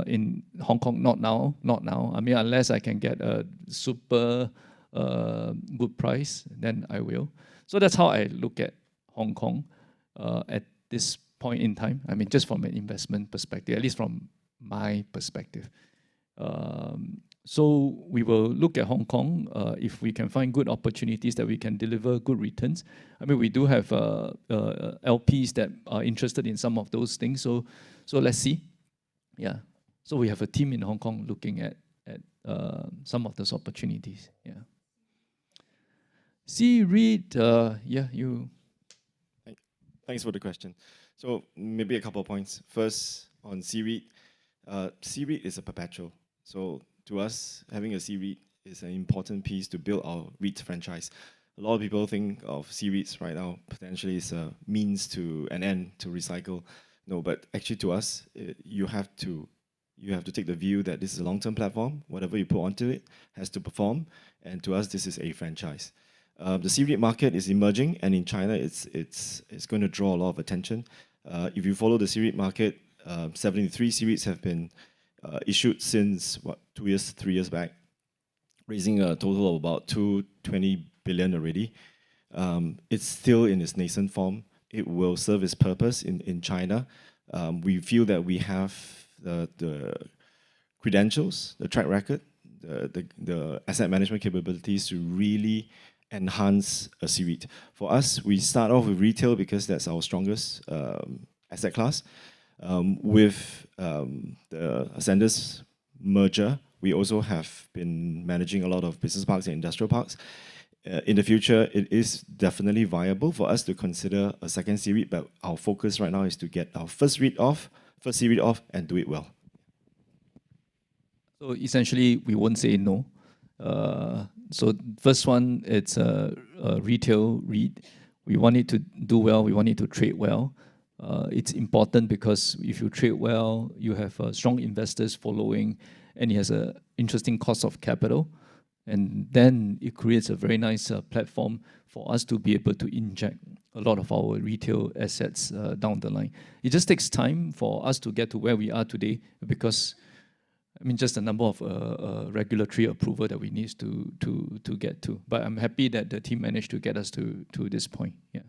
In Hong Kong, not now. Unless I can get a super good price, then I will. So that's how I look at Hong Kong at this point in time. Just from an investment perspective, at least from my perspective. So we will look at Hong Kong if we can find good opportunities that we can deliver good returns. We do have LPs that are interested in some of those things. So let's see. Yeah. So we have a team in Hong Kong looking at some of those opportunities. Yeah. C-REIT, you. Thanks for the question. So maybe a couple of points. First, on C-REIT. C-REIT is a perpetual. So to us, having a C-REIT is an important piece to build our REIT franchise. A lot of people think of C-REITs right now potentially as a means to an end to recycle. No, but actually to us, you have to take the view that this is a long-term platform. Whatever you put onto it has to perform. And to us, this is a franchise. The C-REIT market is emerging, and in China, it's going to draw a lot of attention. If you follow the C-REIT market, 73 C-REITs have been issued since 3 years back, raising a total of about 220 billion already. It's still in its nascent form. It will serve its purpose in China. We feel that we have the credentials, the track record, the asset management capabilities to really enhance a C-REIT. For us, we start off with retail because that's our strongest asset class. With the Ascendas merger, we also have been managing a lot of business parks and industrial parks. In the future, it is definitely viable for us to consider a second C-REIT, but our focus right now is to get our first C-REIT off, and do it well. So essentially, we won't say no. So first one, it's a retail REIT. We want it to do well. We want it to trade well. It's important because if you trade well, you have strong investors following, and it has an interesting cost of capital. And then it creates a very nice platform for us to be able to inject a lot of our retail assets down the line. It just takes time for us to get to where we are today because, I mean, just the number of regulatory approval that we need to get to. But I'm happy that the team managed to get us to this point. Yeah.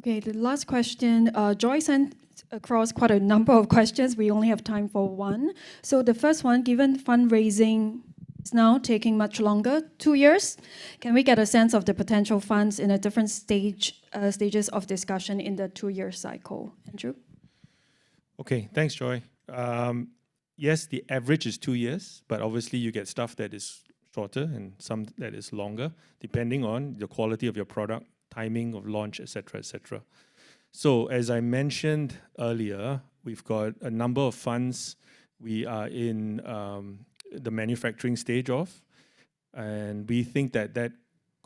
Okay, the last question. Joy sent across quite a number of questions. We only have time for one. So the first one, given fundraising is now taking much longer, 2 years, can we get a sense of the potential funds in a different stages of discussion in the 2-year cycle? Andrew? Okay, thanks, Joy. Yes, the average is 2 years, but obviously you get stuff that is shorter and some that is longer, depending on the quality of your product, timing of launch, etc., etc. So as I mentioned earlier, we've got a number of funds we are in the manufacturing stage of, and we think that that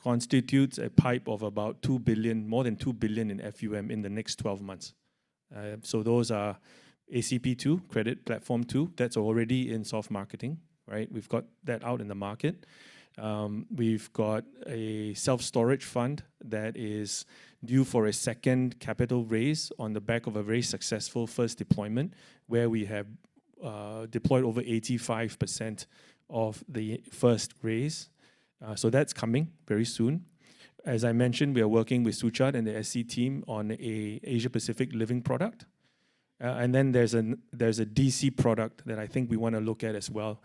constitutes a pipe of about 2 billion, more than 2 billion in FUM in the next 12 months. So those are ACP2, Credit Platform 2, that's already in soft marketing, right? We've got that out in the market. We've got a self-storage fund that is due for a second capital raise on the back of a very successful first deployment, where we have deployed over 85% of the first raise. So that's coming very soon. As I mentioned, we are working with Suchard and the SC team on a Asia-Pacific living product. And then there's a DC product that I think we want to look at as well.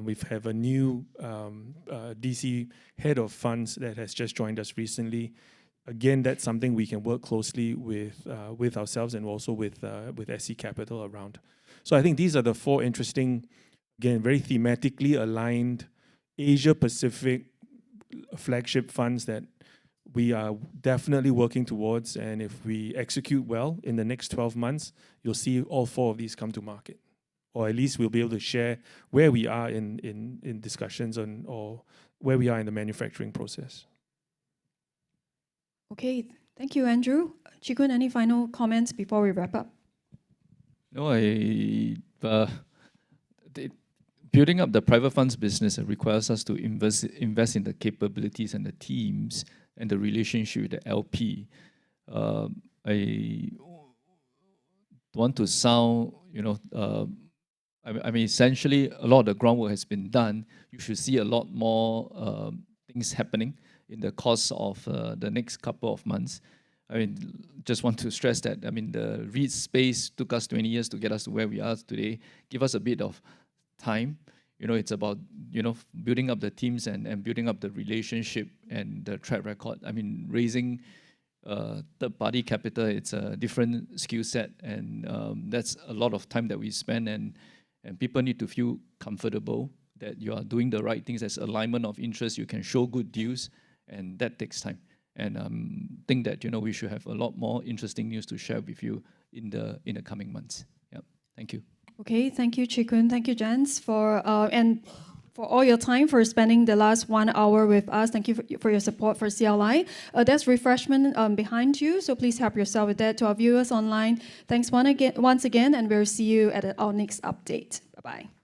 We have a new DC head of funds that has just joined us recently. Again, that's something we can work closely with ourselves and also with SC Capital around. So I think these are the 4 interesting, again, very thematically aligned Asia-Pacific flagship funds that we are definitely working towards. And if we execute well in the next 12 months, you'll see all 4 of these come to market. Or at least we'll be able to share where we are in discussions or where we are in the manufacturing process. Okay, thank you, Andrew. Chee Koon, any final comments before we wrap up? No, building up the private funds business requires us to invest in the capabilities and the teams and the relationship with the LP. I want to sound, I mean, essentially, a lot of the groundwork has been done. You should see a lot more things happening in the course of the next couple of months. I mean, just want to stress that, I mean, the REIT space took us 20 years to get us to where we are today. Give us a bit of time. It's about, building up the teams and building up the relationship and the track record. I mean, raising third-party capital, it's a different skill set, and that's a lot of time that we spend, and people need to feel comfortable that you are doing the right things. There's alignment of interest. You can show good deals, and that takes time. And think that we should have a lot more interesting news to share with you in the coming months. Yeah, thank you. Okay, thank you, Chee Koon. Thank you, gents, for all your time, for spending the last 1 hour with us. Thank you for your support for CLI. There's refreshment behind you, so please help yourself with that. To our viewers online, thanks once again, and we'll see you at our next update. Bye-bye.